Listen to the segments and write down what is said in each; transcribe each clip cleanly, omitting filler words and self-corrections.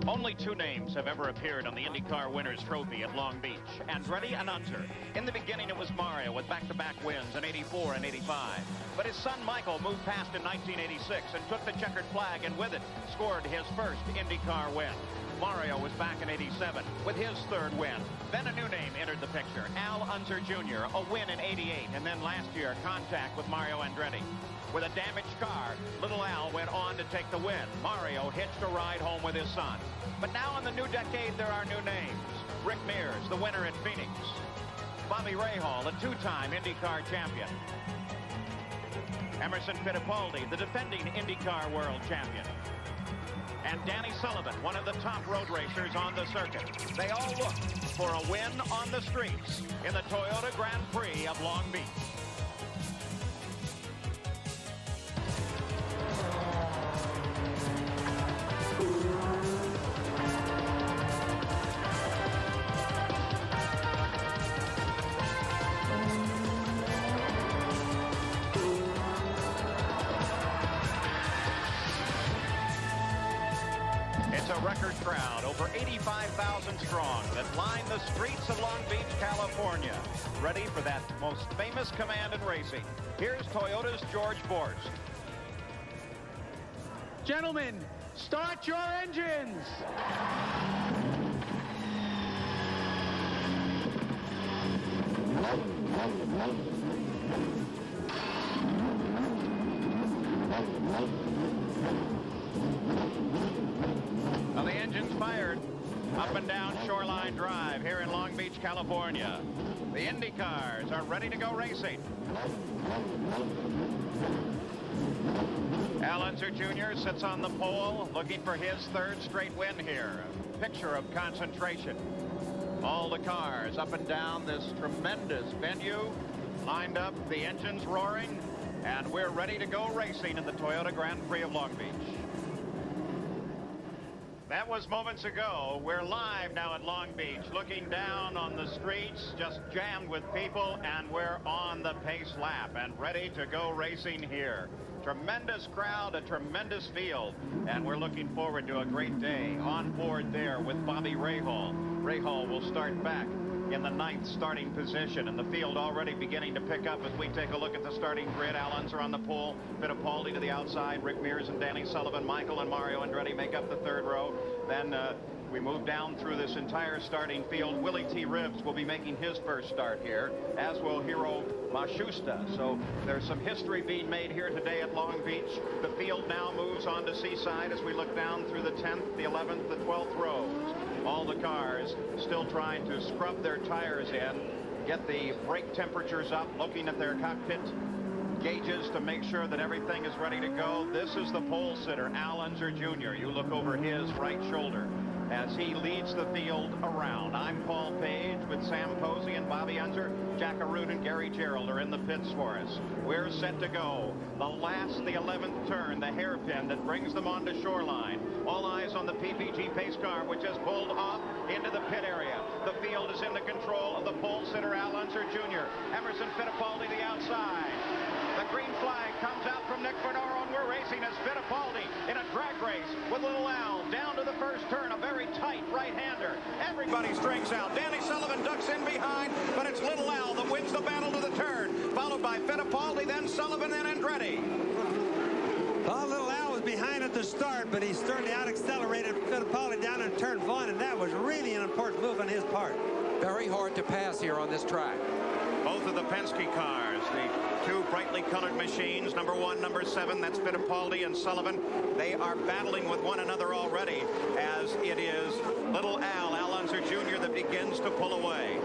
Only two names have ever appeared on the IndyCar Winners' Trophy at Long Beach, Andretti and Unser. In the beginning, it was Mario with back-to-back wins in '84 and '85. But his son Michael moved past in 1986 and took the checkered flag, and with it, scored his first IndyCar win. Mario was back in '87 with his third win. Then a new name entered the picture, Al Unser Jr., a win in '88, and then last year, contact with Mario Andretti. With a damaged car, little Al went on to take the win. Mario hitched a ride home with his son. But now in the new decade, there are new names. Rick Mears, the winner at Phoenix. Bobby Rahal, a two-time IndyCar champion. Emerson Fittipaldi, the defending IndyCar world champion. And Danny Sullivan, one of the top road racers on the circuit. They all look for a win on the streets in the Toyota Grand Prix of Long Beach. It's a record crowd, over 85,000 strong, that line the streets of Long Beach, California, ready for that most famous command in racing. Here's Toyota's George Borst. Gentlemen, start your engines! Well, the engine's fired. Up and down Shoreline Drive here in Long Beach, California. The Indy cars are ready to go racing. Al Unser Jr. sits on the pole looking for his third straight win here. A picture of concentration. All the cars up and down this tremendous venue, lined up, the engines roaring, and we're ready to go racing in the Toyota Grand Prix of Long Beach. That was moments ago. We're live now at Long Beach, looking down on the streets, just jammed with people, and we're on the pace lap and ready to go racing here. Tremendous crowd, a tremendous field, and we're looking forward to a great day on board there with Bobby Rahal. Rahal will start back in the 9th starting position, and the field already beginning to pick up as we take a look at the starting grid. Al Unser on the pole, Fittipaldi to the outside, Rick Mears and Danny Sullivan, Michael and Mario Andretti make up the third row. Then we move down through this entire starting field. Willie T. Ribbs will be making his first start here, as will Hiro Mashusta. So there's some history being made here today at Long Beach. The field now moves on to Seaside as we look down through the 10th, the 11th, the 12th rows. All the cars still trying to scrub their tires in, get the brake temperatures up, looking at their cockpit gauges to make sure that everything is ready to go. This is the pole sitter, Al Unser Jr. You look over his right shoulder as he leads the field around. I'm Paul Page with Sam Posey and Bobby Unser. Jack Arute and Gary Gerald are in the pits for us. We're set to go. The 11th turn, the hairpin that brings them onto Shoreline. All eyes on the PPG pace car, which has pulled off into the pit area. The field is in the control of the pole sitter, Al Unser Jr. Emerson Fittipaldi the outside. The green flag comes out from Nick Bernaro, and we're racing as Fittipaldi in a drag race with little Al down to the first turn, a very tight right-hander. Everybody strings out. Danny Sullivan ducks in behind, but it's little Al that wins the battle to the turn, followed by Fittipaldi, then Sullivan, then Andretti. Well, little Al was behind at the start, but he certainly out-accelerated Fittipaldi down in turn 1, and that was really an important move on his part. Very hard to pass here on this track. Both of the Penske cars, the two brightly colored machines, number 1, number 7, that's Fittipaldi and Sullivan. They are battling with one another already, as it is little Al Unser Jr. that begins to pull away.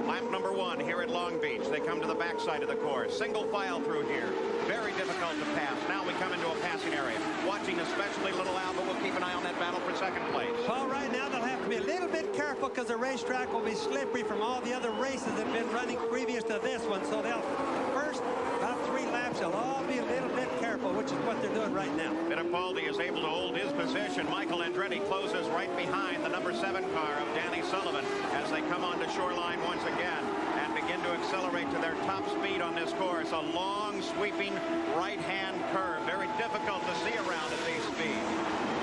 Lap number 1 here at Long Beach. They come to the backside of the course. Single file through here. Very difficult to pass. Now we come into a passing area. Watching especially little Al, but we'll keep an eye on that battle for second place. Well, right now they'll have to be a little bit careful because the racetrack will be slippery from all the other races that have been running previous to this one. So they'll first about 3 laps, they'll all be a little bit careful, which is what they're doing right now. Fittipaldi is able to hold his position. Michael Andretti closes right behind the number 7 car of Danny Sullivan as they come onto Shoreline once again and begin to accelerate to their top speed on this course. A long, sweeping right-hand curve. Very difficult to see around at these speeds.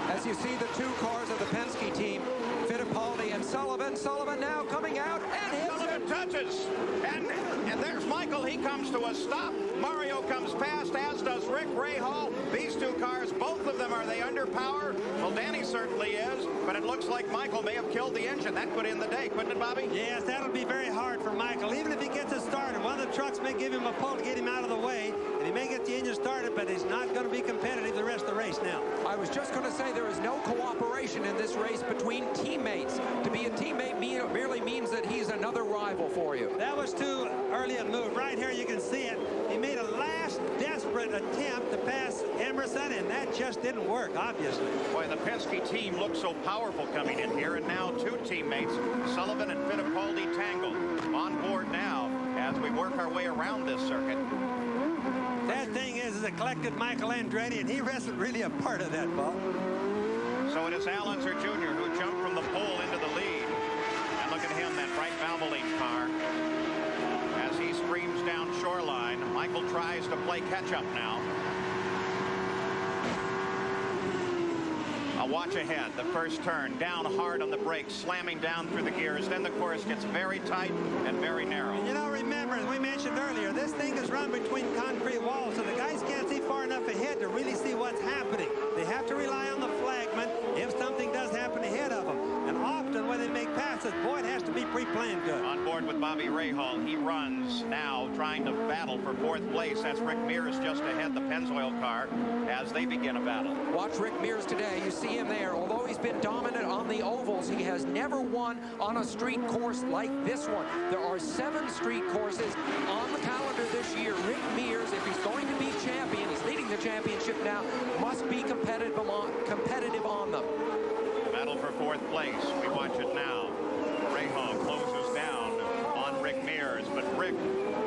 as you see the two cars of the Penske team, Fittipaldi and Sullivan. Sullivan now coming out and hits Sullivan touches, and there's Michael. He comes to a stop. Mario comes past, as does Rick Rahal. These two cars, both of them, are they under power? Well, Danny certainly is, but it looks like Michael may have killed the engine. That could end the day, couldn't it, Bobby? Yes, that'll be very hard for Michael. Even if he gets it started, one of the trucks may give him a pull to get him out of the way, and he may get the engine started, but he's not going to be competitive the rest of the race now. I was just going to say there is no cooperation in this race between teammates. To be a teammate merely means that he's another rival for you. That was too early a move. Right here you can see it. He made a last desperate attempt to pass Emerson, and that just didn't work, obviously. Boy, the Penske team looks so powerful coming in here, and now two teammates, Sullivan and Fittipaldi, tangled. On board now as we work our way around this circuit. That thing is it collected Michael Andretti, and he wasn't really a part of that, Bob. So it is Al Unser Jr. who jumped from the pole into the lead. And look at him, that bright Valvoline car. As he streams down shoreline, Michael tries to play catch-up now. A watch ahead, the first turn, down hard on the brakes, slamming down through the gears. Then the course gets very tight and very narrow. And you know, remember, as we mentioned earlier, this thing is run between concrete walls, so the guys can't see far enough ahead to really see what's happening. They have to rely on the flagman if something does happen ahead of them. And often when they make passes, boy, it has to be pre-planned good. On board with Bobby Rahal, he runs now trying to battle for fourth place. That's Rick Mears just ahead, the Pennzoil car, as they begin a battle. Watch Rick Mears today. You see him there. Although he's been dominant on the ovals, he has never won on a street course like this one. There are 7 street courses on the calendar this year. Rick Mears, if he's going to be champion, he's leading the championship now, must be competitive on them. Battle for fourth place. We watch it now. Rahal closes down on Rick Mears, but Rick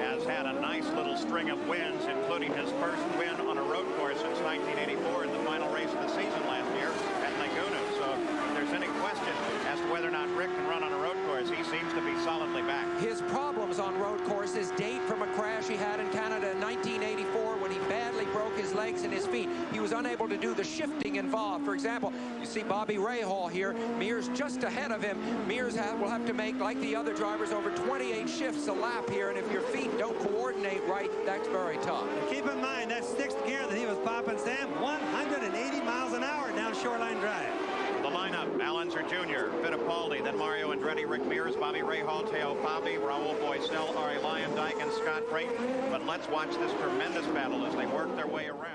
has had a nice little string of wins, including his first win on a road course since 1984 in the final race of the season last year at Laguna. So if there's any question as to whether or not Rick can run on a road course, he seems to be solidly back. His problems on road courses date from a crash he had in Canada in 1984 when he badly broke his legs and his feet. He was unable to do the shifting involved. For example, you see Bobby Rahal here. Mears just ahead of him. Mears will have to make, like the other drivers, over 28 shifts a lap here, and if your feet don't coordinate right, that's very tough. And keep in mind, that 6th gear that he was popping, Sam, 180 miles an hour down Shoreline Drive. The lineup, Al Unser Jr., Fittipaldi, then Mario Andretti, Rick Mears, Bobby Rahal, Teo Fabi, Raul Boisel, Ari Lyondike, and Scott Creighton. But let's watch this tremendous battle as they work their way around.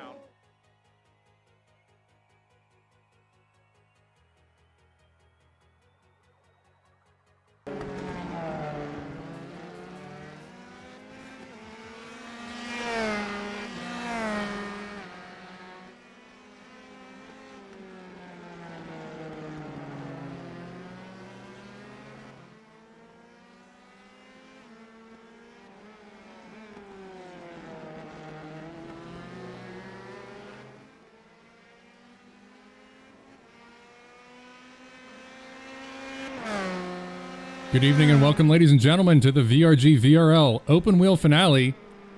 Good evening and welcome, ladies and gentlemen, to the VRG VRL Open Wheel Finale,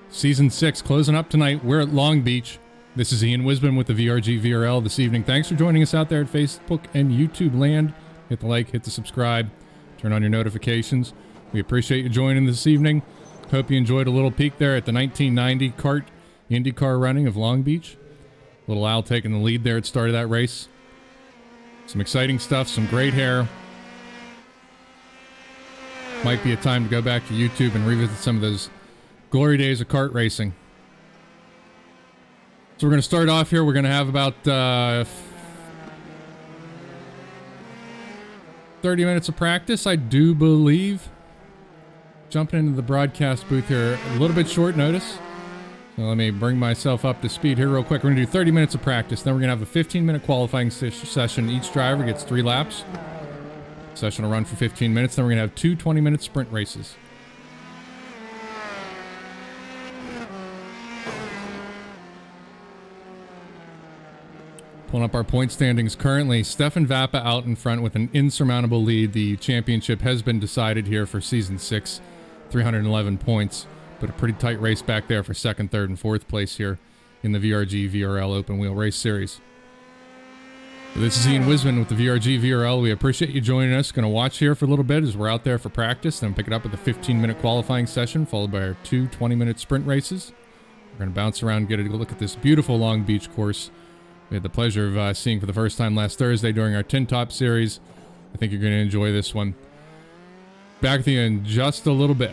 Season 6, closing up tonight. We're at Long Beach. This is Ian Wisbon with the VRG VRL this evening. Thanks for joining us out there at Facebook and YouTube land. Hit the like, hit the subscribe, turn on your notifications. We appreciate you joining this evening. Hope you enjoyed a little peek there at the 1990 kart IndyCar running of Long Beach. Little Al taking the lead there at the start of that race. Some exciting stuff, some great hair. Might be a time to go back to YouTube and revisit some of those glory days of kart racing. So we're going to start off here. We're going to have about 30 minutes of practice, I do believe. Jumping into the broadcast booth here, a little bit short notice. So let me bring myself up to speed here real quick. We're going to do 30 minutes of practice. Then we're going to have a 15-minute qualifying session. Each driver gets 3 laps. Session will run for 15 minutes. Then we're going to have 2 20-minute sprint races. Pulling up our point standings currently, Stefan Vappa out in front with an insurmountable lead. The championship has been decided here for Season 6, 311 points. But a pretty tight race back there for 2nd, 3rd, and 4th place here in the VRG VRL Open Wheel Race Series. This is Ian Wisman with the VRG VRL. We appreciate you joining us. Going to watch here for a little bit as we're out there for practice, then pick it up with a 15-minute qualifying session, followed by our 2 20-minute sprint races. We're going to bounce around and get a look at this beautiful Long Beach course. We had the pleasure of seeing for the first time last Thursday during our Tin Top series. I think you're going to enjoy this one. Back with you in just a little bit.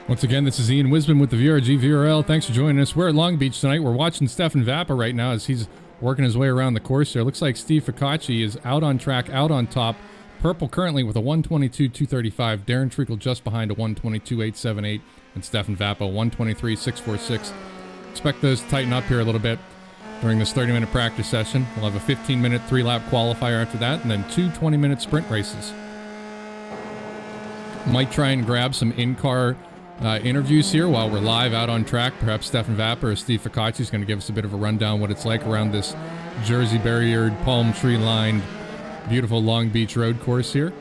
Once again, this is Ian Wisbon with the VRG VRL. Thanks for joining us. We're at Long Beach tonight. We're watching Stefan Vappa right now as he's working his way around the course there. Looks like Steve Ficacci is out on track, out on top. Purple currently with a 122.235. Darren Treacle just behind a 122.878. And Stefan Vappa, 123.646. Expect those to tighten up here a little bit during this 30-minute practice session. We'll have a 15-minute 3-lap qualifier after that, and then 2 20-minute sprint races. Might try and grab some in-car interviews here while we're live out on track. Perhaps Stefan Vappa or Steve Ficacci is going to give us a bit of a rundown what it's like around this Jersey barriered, palm tree lined, beautiful Long Beach road course here.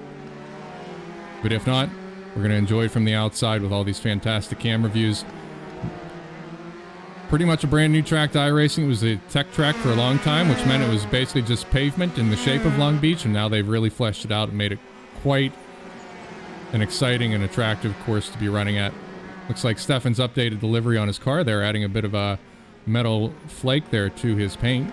But if not, we're going to enjoy it from the outside with all these fantastic camera views. Pretty much a brand new track to iRacing. It was a tech track for a long time, which meant it was basically just pavement in the shape of Long Beach, and now they've really fleshed it out and made it quite an exciting and attractive course to be running at. Looks like Stefan's updated the livery on his car there, adding a bit of a metal flake there to his paint.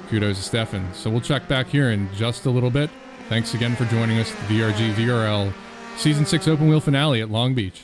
Kudos to Stefan. So we'll check back here in just a little bit. Thanks again for joining us at the VRG VRL Season 6 Open Wheel Finale at Long Beach.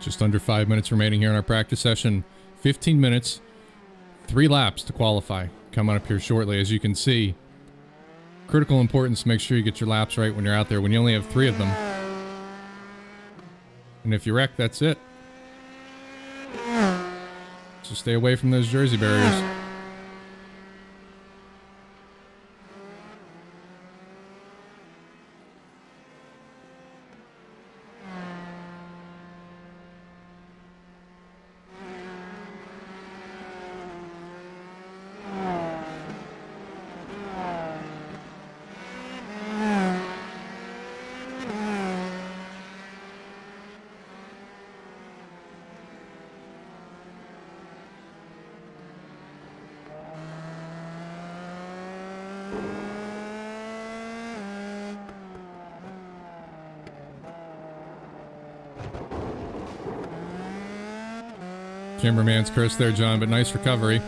Just under 5 minutes remaining here in our practice session. 15 minutes, 3 laps to qualify. Coming up here shortly, as you can see. Critical importance to make sure you get your laps right when you're out there, when you only have 3 of them. And if you wreck, that's it. So stay away from those jersey barriers. Chamberman's curse there, John, but nice recovery.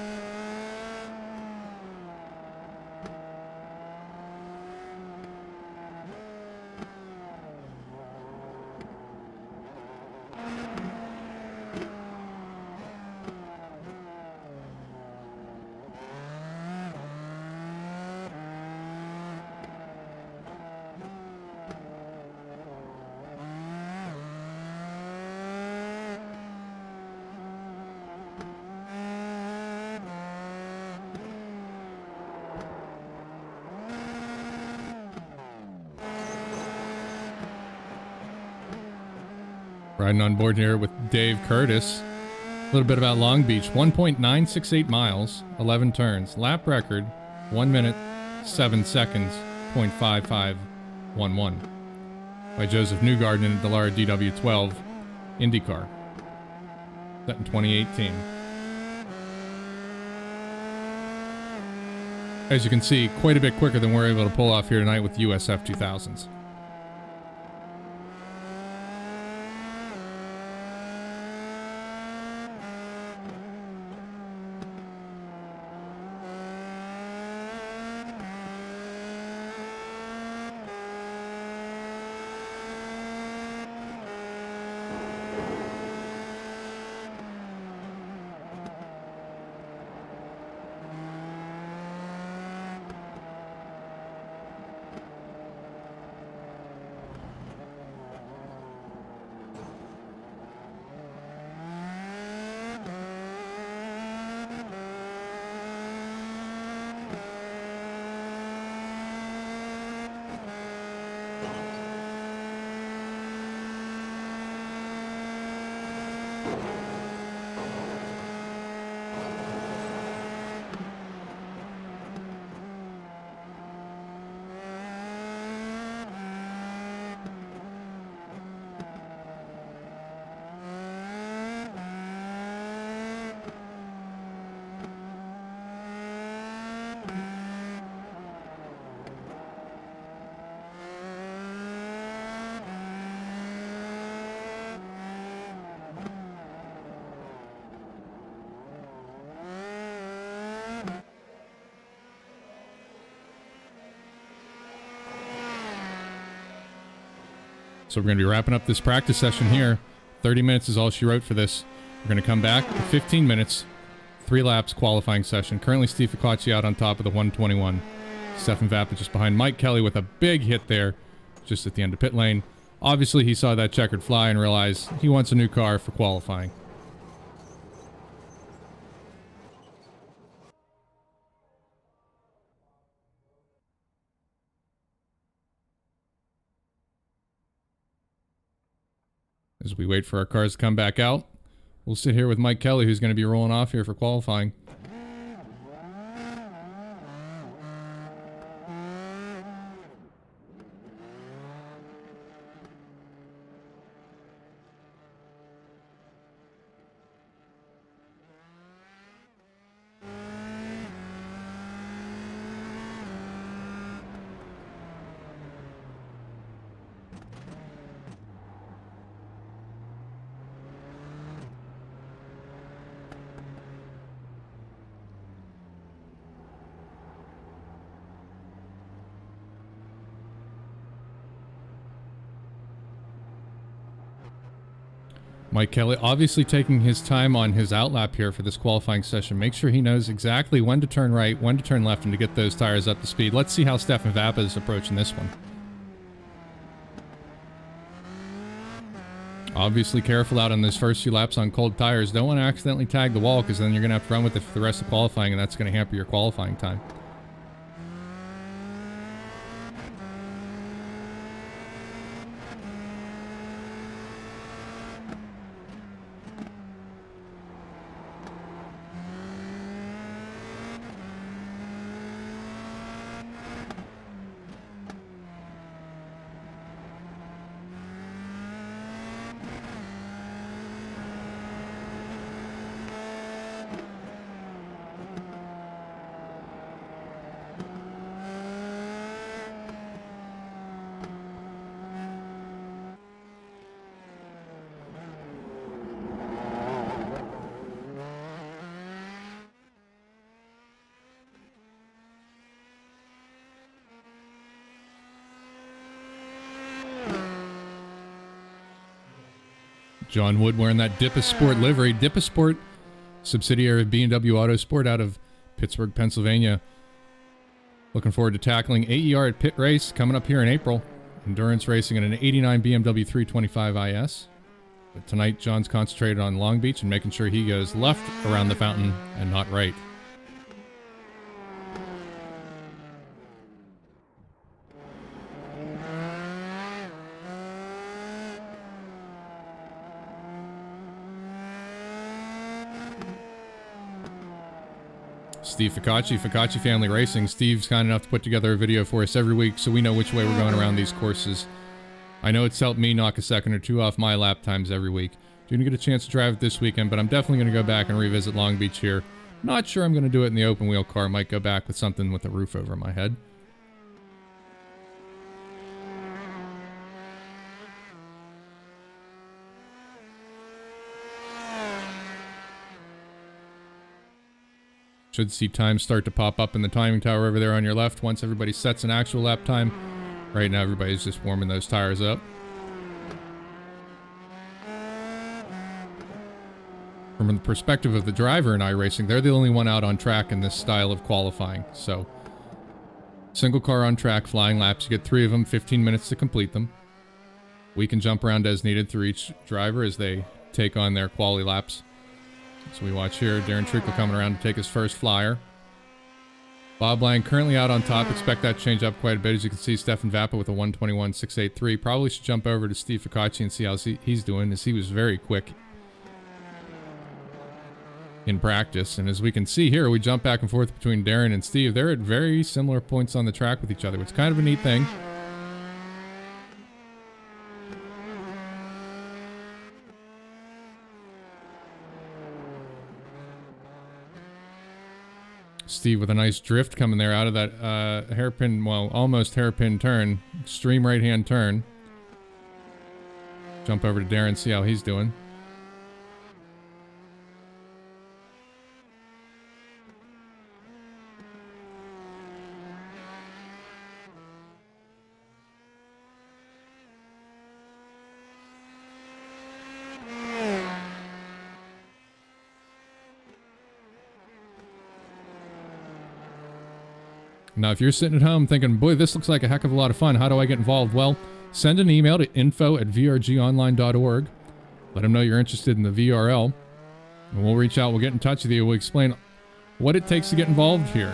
Riding on board here with Dave Curtis. A little bit about Long Beach. 1.968 miles, 11 turns. Lap record, 1 minute, 7 seconds, 0.5511. By Joseph Newgarden in a Dallara DW12 IndyCar. Set in 2018. As you can see, quite a bit quicker than we're able to pull off here tonight with USF 2000s. So we're going to be wrapping up this practice session here. 30 minutes is all she wrote for this. We're going to come back for 15 minutes, 3 laps qualifying session. Currently Steve Ficacci out on top of the 121. Stefan Vapid just behind Mike Kelly with a big hit there just at the end of pit lane. Obviously he saw that checkered fly and realized he wants a new car for qualifying. As we wait for our cars to come back out, we'll sit here with Mike Kelly, who's going to be rolling off here for qualifying. Mike Kelly obviously taking his time on his outlap here for this qualifying session. Make sure he knows exactly when to turn right, when to turn left, and to get those tires up to speed. Let's see how Stefan Vappa is approaching this one. Obviously careful out on those first few laps on cold tires. Don't want to accidentally tag the wall, because then you're going to have to run with it for the rest of qualifying, and that's going to hamper your qualifying time. John Wood wearing that Dipasport livery. Dipasport, subsidiary of B&W Autosport out of Pittsburgh, Pennsylvania. Looking forward to tackling AER at Pit Race coming up here in April. Endurance racing in an 89 BMW 325 IS. But tonight, John's concentrated on Long Beach and making sure he goes left around the fountain and not right. Steve Ficacci, Ficacci Family Racing. Steve's kind enough to put together a video for us every week so we know which way we're going around these courses. I know it's helped me knock a second or two off my lap times every week. Didn't get a chance to drive it this weekend, but I'm definitely going to go back and revisit Long Beach here. Not sure I'm going to do it in the open wheel car. Might go back with something with a roof over my head. Should see time start to pop up in the timing tower over there on your left once everybody sets an actual lap time. Right now, everybody's just warming those tires up. From the perspective of the driver in iRacing, they're the only one out on track in this style of qualifying. So, single car on track, flying laps. You get 3 of them, 15 minutes to complete them. We can jump around as needed through each driver as they take on their quali laps. So we watch here, Darren Treacle coming around to take his first flyer. Bob Lang currently out on top. Expect that to change up quite a bit. As you can see, Stefan Vappa with a 1:21.683. Probably should jump over to Steve Ficacci and see how he's doing, as he was very quick in practice. And as we can see here, we jump back and forth between Darren and Steve. They're at very similar points on the track with each other, which is kind of a neat thing. Steve with a nice drift coming there out of that hairpin, well, almost hairpin turn. Extreme right-hand turn. Jump over to Darren, see how he's doing. Now, if you're sitting at home thinking, boy, this looks like a heck of a lot of fun, how do I get involved? Well, send an email to info@vrgonline.org. Let them know you're interested in the VRL. And we'll reach out, we'll get in touch with you. We'll explain what it takes to get involved here.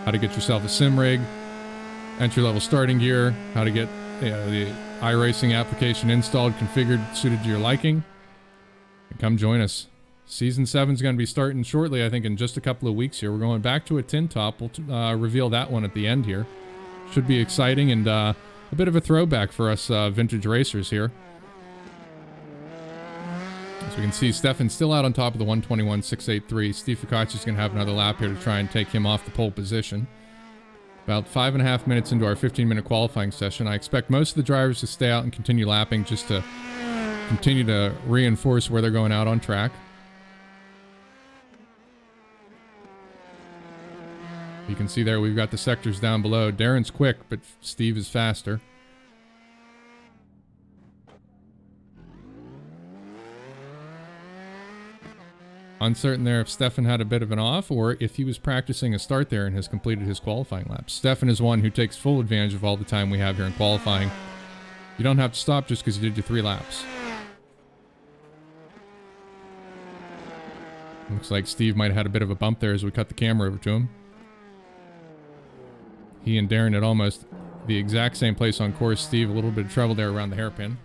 How to get yourself a sim rig, entry-level starting gear, how to get the iRacing application installed, configured, suited to your liking. And come join us. Season 7 is going to be starting shortly, I think, in just a couple of weeks here. We're going back to a tin top. We'll reveal that one at the end here. Should be exciting and a bit of a throwback for us vintage racers here. As we can see, Stefan's still out on top of the 1:21.683. Steve Ficacci's going to have another lap here to try and take him off the pole position. About 5.5 minutes into our 15-minute qualifying session. I expect most of the drivers to stay out and continue lapping just to continue to reinforce where they're going out on track. You can see there we've got the sectors down below. Darren's quick, but Steve is faster. Uncertain there if Stefan had a bit of an off or if he was practicing a start there and has completed his qualifying laps. Stefan is one who takes full advantage of all the time we have here in qualifying. You don't have to stop just because you did your 3 laps. Looks like Steve might have had a bit of a bump there as we cut the camera over to him. He and Darren at almost the exact same place on course. Steve, a little bit of trouble there around the hairpin.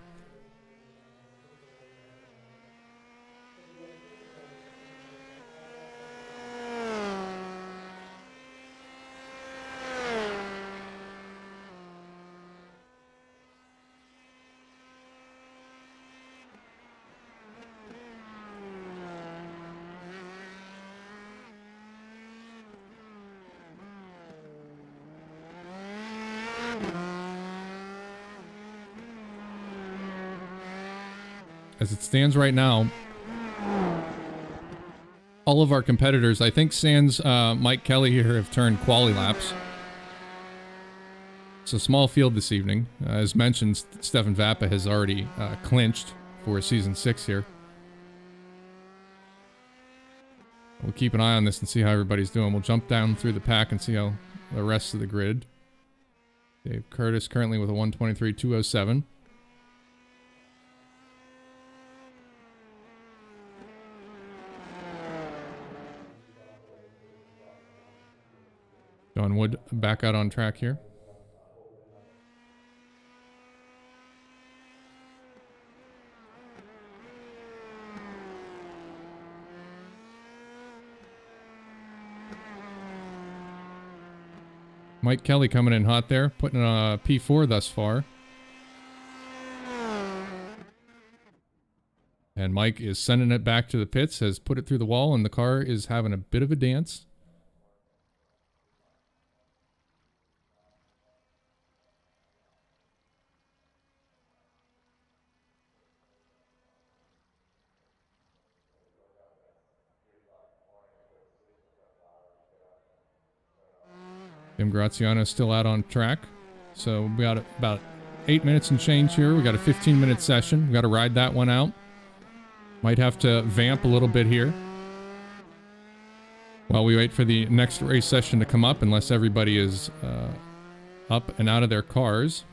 As it stands right now, all of our competitors, I think sans Mike Kelly here, have turned quali laps. It's a small field this evening. As mentioned, Stefan Vappa has already clinched for season 6 here. We'll keep an eye on this and see how everybody's doing. We'll jump down through the pack and see how the rest of the grid. Dave Curtis currently with a 1:23.207. John Wood back out on track here. Mike Kelly coming in hot there, putting a P4 thus far. And Mike is sending it back to the pits, has put it through the wall, and the car is having a bit of a dance. Tim Graziano still out on track. So we got about 8 minutes and change here. We got a 15-minute session. We got to ride that one out. Might have to vamp a little bit here while we wait for the next race session to come up, unless everybody is up and out of their cars.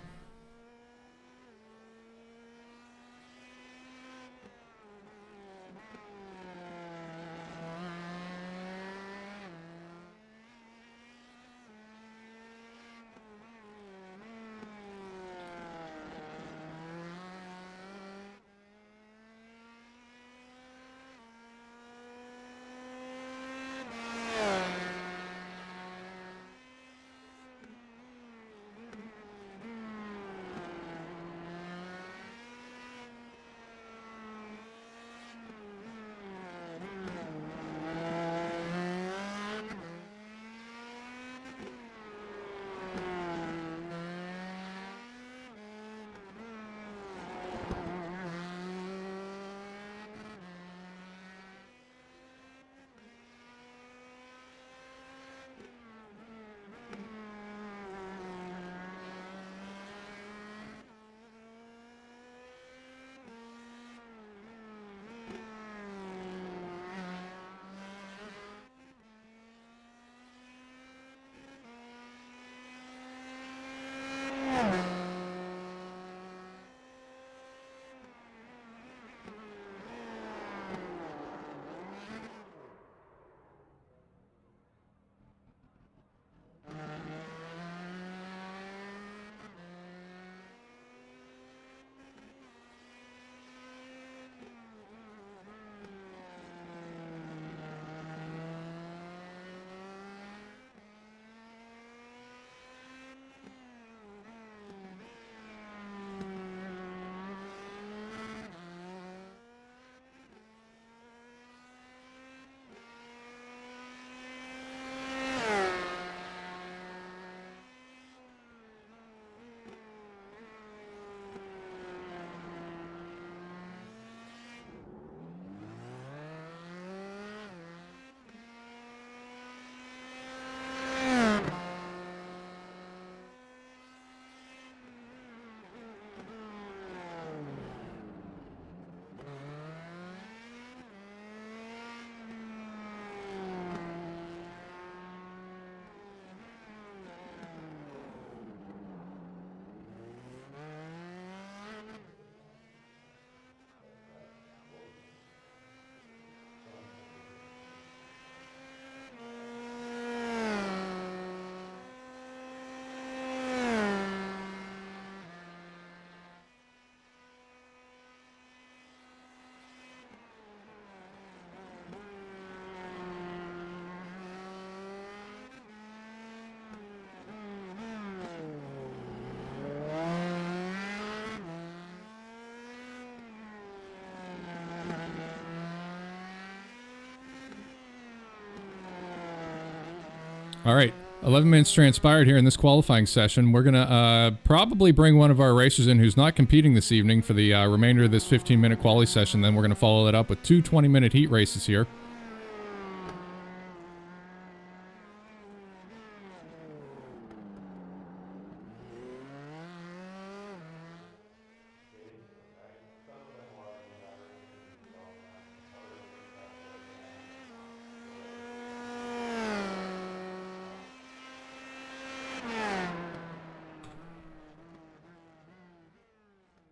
All right, 11 minutes transpired here in this qualifying session. We're going to probably bring one of our racers in who's not competing this evening for the remainder of this 15-minute quali session. Then we're going to follow it up with two 20-minute heat races here.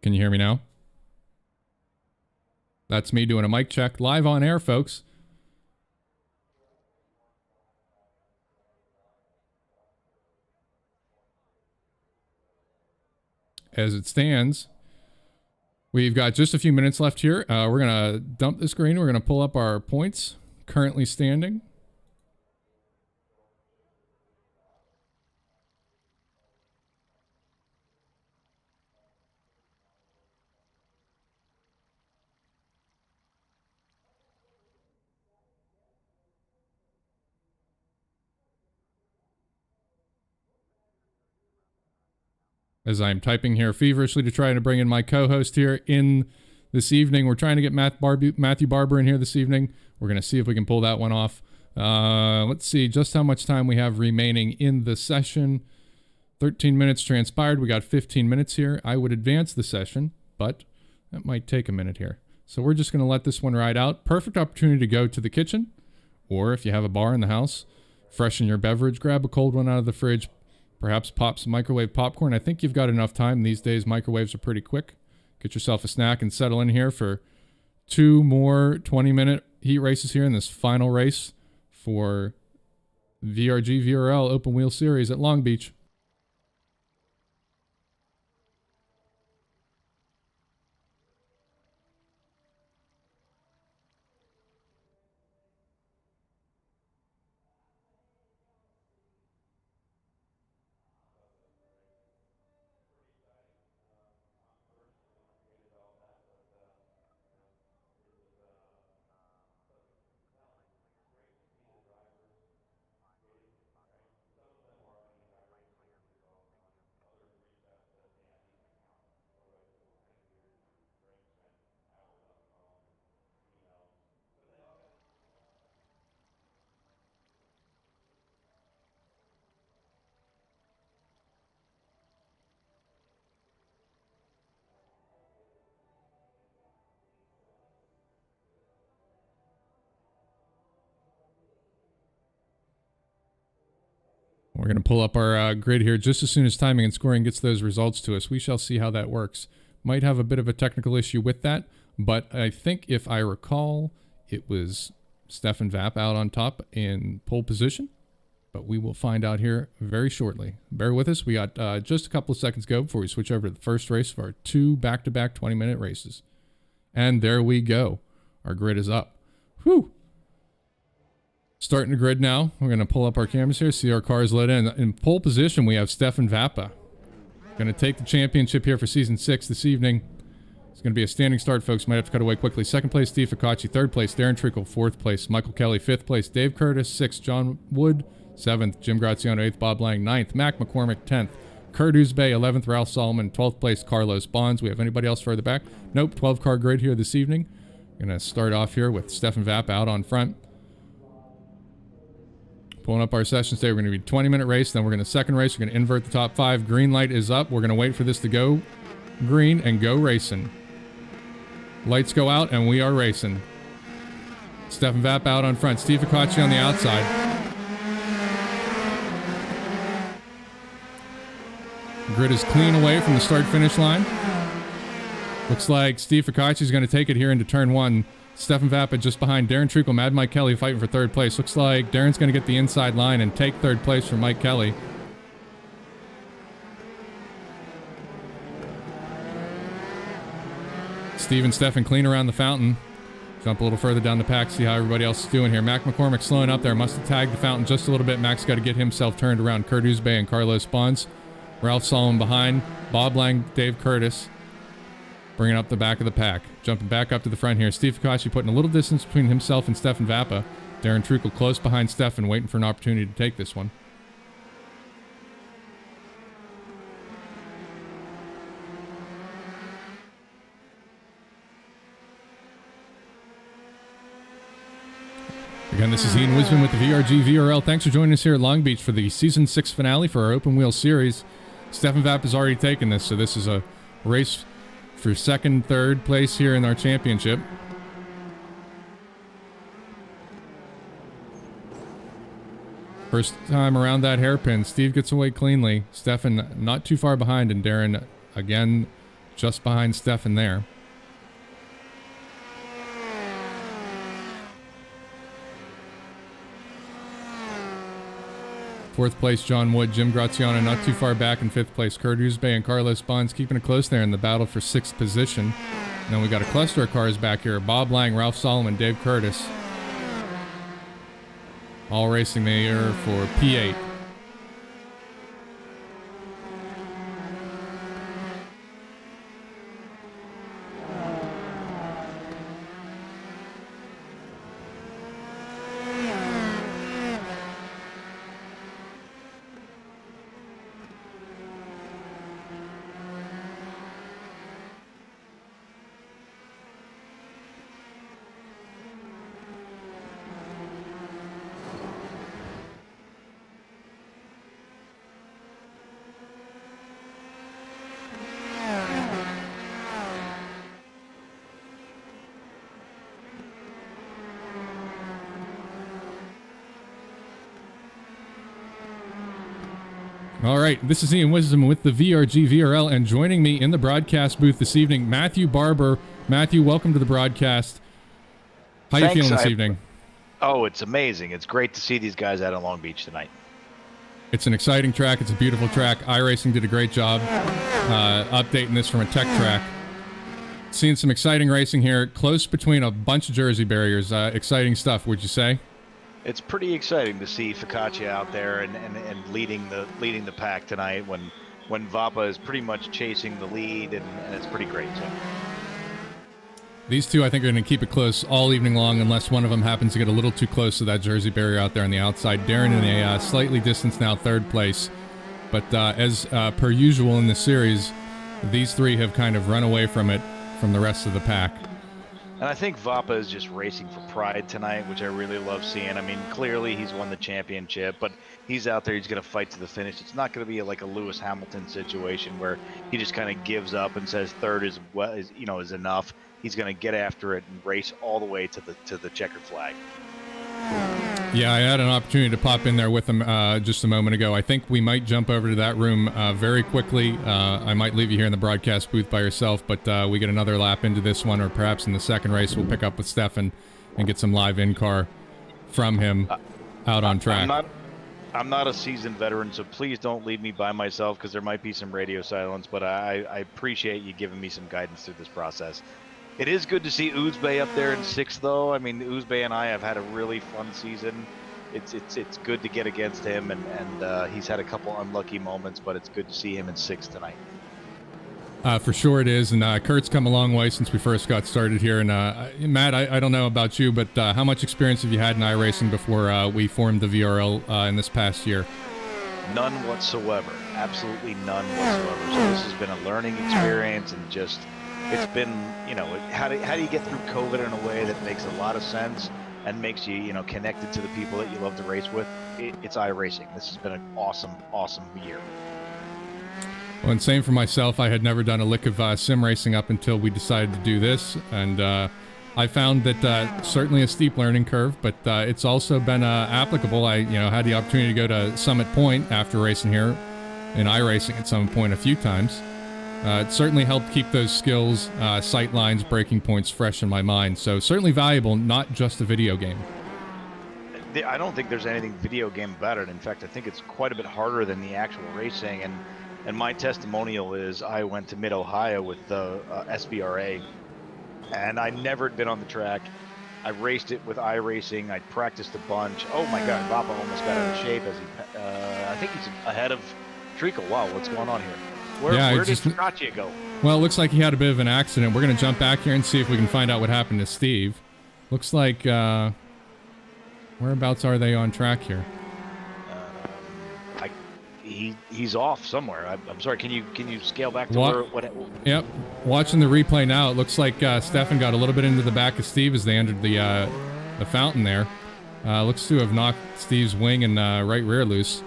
Can you hear me now? That's me doing a mic check live on air, folks. As it stands, we've got just a few minutes left here. We're going to dump the screen. We're going to pull up our points currently standing. As I'm typing here feverishly to try to bring in my co-host here in this evening. We're trying to get Matthew Barber in here this evening. We're going to see if we can pull that one off. Let's see just how much time we have remaining in the session. 13 minutes transpired. We got 15 minutes here. I would advance the session, but that might take a minute here. So we're just going to let this one ride out. Perfect opportunity to go to the kitchen, or if you have a bar in the house, freshen your beverage, grab a cold one out of the fridge, perhaps pop some microwave popcorn. I think you've got enough time. These days, microwaves are pretty quick. Get yourself a snack and settle in here for two more 20-minute heat races here in this final race for VRG VRL Open Wheel Series at Long Beach. We're going to pull up our grid here just as soon as timing and scoring gets those results to us. We shall see how that works. Might have a bit of a technical issue with that, but I think if I recall, it was Stefan Vapp out on top in pole position, but we will find out here very shortly. Bear with us. We got just a couple of seconds to go before we switch over to the first race of our two back-to-back 20-minute races. And there we go. Our grid is up. Whew. Starting the grid now. We're going to pull up our cameras here, see our cars let in. In pole position, we have Stefan Vappa. Going to take the championship here for Season 6 this evening. It's going to be a standing start, folks. Might have to cut away quickly. Second place, Steve Ficacci. Third place, Darren Treacle. Fourth place, Michael Kelly. Fifth place, Dave Curtis. Sixth, John Wood. Seventh, Jim Graziano. Eighth, Bob Lang. Ninth, Mac McCormick. 10th, Kurt Uzbey. 11th, Ralph Solomon. 12th place, Carlos Bonds. We have anybody else further back? Nope. 12-car grid here this evening. Going to start off here with Stefan Vapp out on front. Pulling up our sessions today. We're going to be 20-minute race. Then we're going to second race. We're going to invert the top 5. Green light is up. We're going to wait for this to go green and go racing. Lights go out and we are racing. Stefan Vapp out on front. Steve Ficacci on the outside. Grid is clean away from the start-finish line. Looks like Steve Ficacci is going to take it here into turn 1. Stefan Vappa just behind Darren Treacle, Mad Mike Kelly fighting for third place. Looks like Darren's going to get the inside line and take third place from Mike Kelly. Steve and Stefan clean around the fountain. Jump a little further down the pack, see how everybody else is doing here. Mac McCormick slowing up there. Must have tagged the fountain just a little bit. Mac's got to get himself turned around. Kurt Uzbey and Carlos Bonds. Ralph Solomon behind. Bob Lang, Dave Curtis. Bringing up the back of the pack. Jumping back up to the front here. Steve Ficacci putting a little distance between himself and Stefan Vappa. Darren Truckel close behind Stefan, waiting for an opportunity to take this one. Again, this is Ian Wisman with the VRG VRL. Thanks for joining us here at Long Beach for the Season 6 finale for our Open Wheel Series. Stefan Vapp has already taken this, so this is a race for second, third place here in our championship. First time around that hairpin. Steve gets away cleanly. Stefan not too far behind, and Darren, again, just behind Stefan there. Fourth place, John Wood, Jim Graziano not too far back in fifth place. Kurt Uzbey and Carlos Bonds keeping it close there in the battle for sixth position. And then we got a cluster of cars back here. Bob Lang, Ralph Solomon, Dave Curtis. All racing there for P8. All right, this is Ian Wisdom with the VRG VRL, and joining me in the broadcast booth this evening, Matthew Barber. Matthew, welcome to the broadcast. How you feeling this evening? Oh, it's amazing. It's great to see these guys out on Long Beach tonight. It's an exciting track. It's a beautiful track. iRacing did a great job updating this from a tech track. Seeing some exciting racing here, close between a bunch of Jersey barriers. Exciting stuff, would you say? It's pretty exciting to see Focaccia out there and leading the pack tonight when Vapa is pretty much chasing the lead, and it's pretty great. So. These two, I think, are going to keep it close all evening long unless one of them happens to get a little too close to that Jersey barrier out there on the outside. Darren in a slightly distanced now third place. But as per usual in the series, these three have kind of run away from it from the rest of the pack. And I think Vapa is just racing for pride tonight, which I really love seeing. I mean, clearly he's won the championship, but he's out there. He's going to fight to the finish. It's not going to be like a Lewis Hamilton situation where he just kind of gives up and says third is enough. He's going to get after it and race all the way to the checkered flag. Yeah, I had an opportunity to pop in there with him just a moment ago. I think we might jump over to that room very quickly. I might leave you here in the broadcast booth by yourself, but we get another lap into this one, or perhaps in the second race we'll pick up with Stefan and get some live in-car from him out on track. I'm not a seasoned veteran, so please don't leave me by myself because there might be some radio silence, but I appreciate you giving me some guidance through this process. It is good to see Uzbey up there in sixth, though. I mean, Uzbey and I have had a really fun season. It's good to get against him, and he's had a couple unlucky moments, but it's good to see him in sixth tonight. For sure it is, and Kurt's come a long way since we first got started here. And Matt, I don't know about you, but how much experience have you had in iRacing before we formed the VRL in this past year? None whatsoever. Absolutely none whatsoever. So this has been a learning experience, and just... it's been, how do you get through COVID in a way that makes a lot of sense and makes you, connected to the people that you love to race with? It's iRacing. This has been an awesome, awesome year. Well, and same for myself. I had never done a lick of sim racing up until we decided to do this, and I found that certainly a steep learning curve, but it's also been applicable. I, had the opportunity to go to Summit Point after racing here in iRacing at Summit Point a few times. It certainly helped keep those skills, sight lines, breaking points fresh in my mind. So certainly valuable, not just a video game. I don't think there's anything video game better. In fact, I think it's quite a bit harder than the actual racing. And my testimonial is I went to Mid-Ohio with the SBRA, and I never had been on the track. I raced it with iRacing. I practiced a bunch. Oh my God, Vapa almost got out of shape as he. I think he's ahead of Treacle. Wow, what's going on here? Where did Focaccia go? Well, it looks like he had a bit of an accident. We're going to jump back here and see if we can find out what happened to Steve. Looks like Whereabouts are they on track here? He's off somewhere. I'm sorry. Can you scale back to what? Yep. Watching the replay now, it looks like Stefan got a little bit into the back of Steve as they entered the fountain there. Looks to have knocked Steve's wing and right rear loose.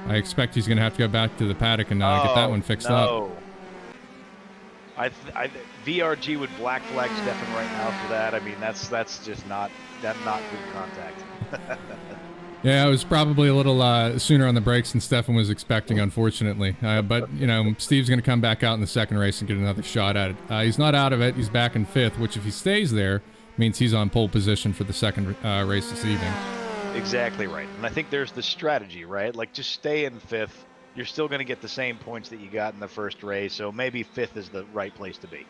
I expect he's going to have to go back to the paddock and get that one fixed up. VRG would black flag Stefan right now for that. I mean, that's just not good contact. Yeah, it was probably a little sooner on the brakes than Stefan was expecting, unfortunately. But, you know, Steve's going to come back out in the second race and get another shot at it. He's not out of it. He's back in 5th, which if he stays there, means he's on pole position for the second race this evening. Exactly right. And I think there's the strategy, right? Like, just stay in 5th. You're still going to get the same points that you got in the first race, so maybe 5th is the right place to be.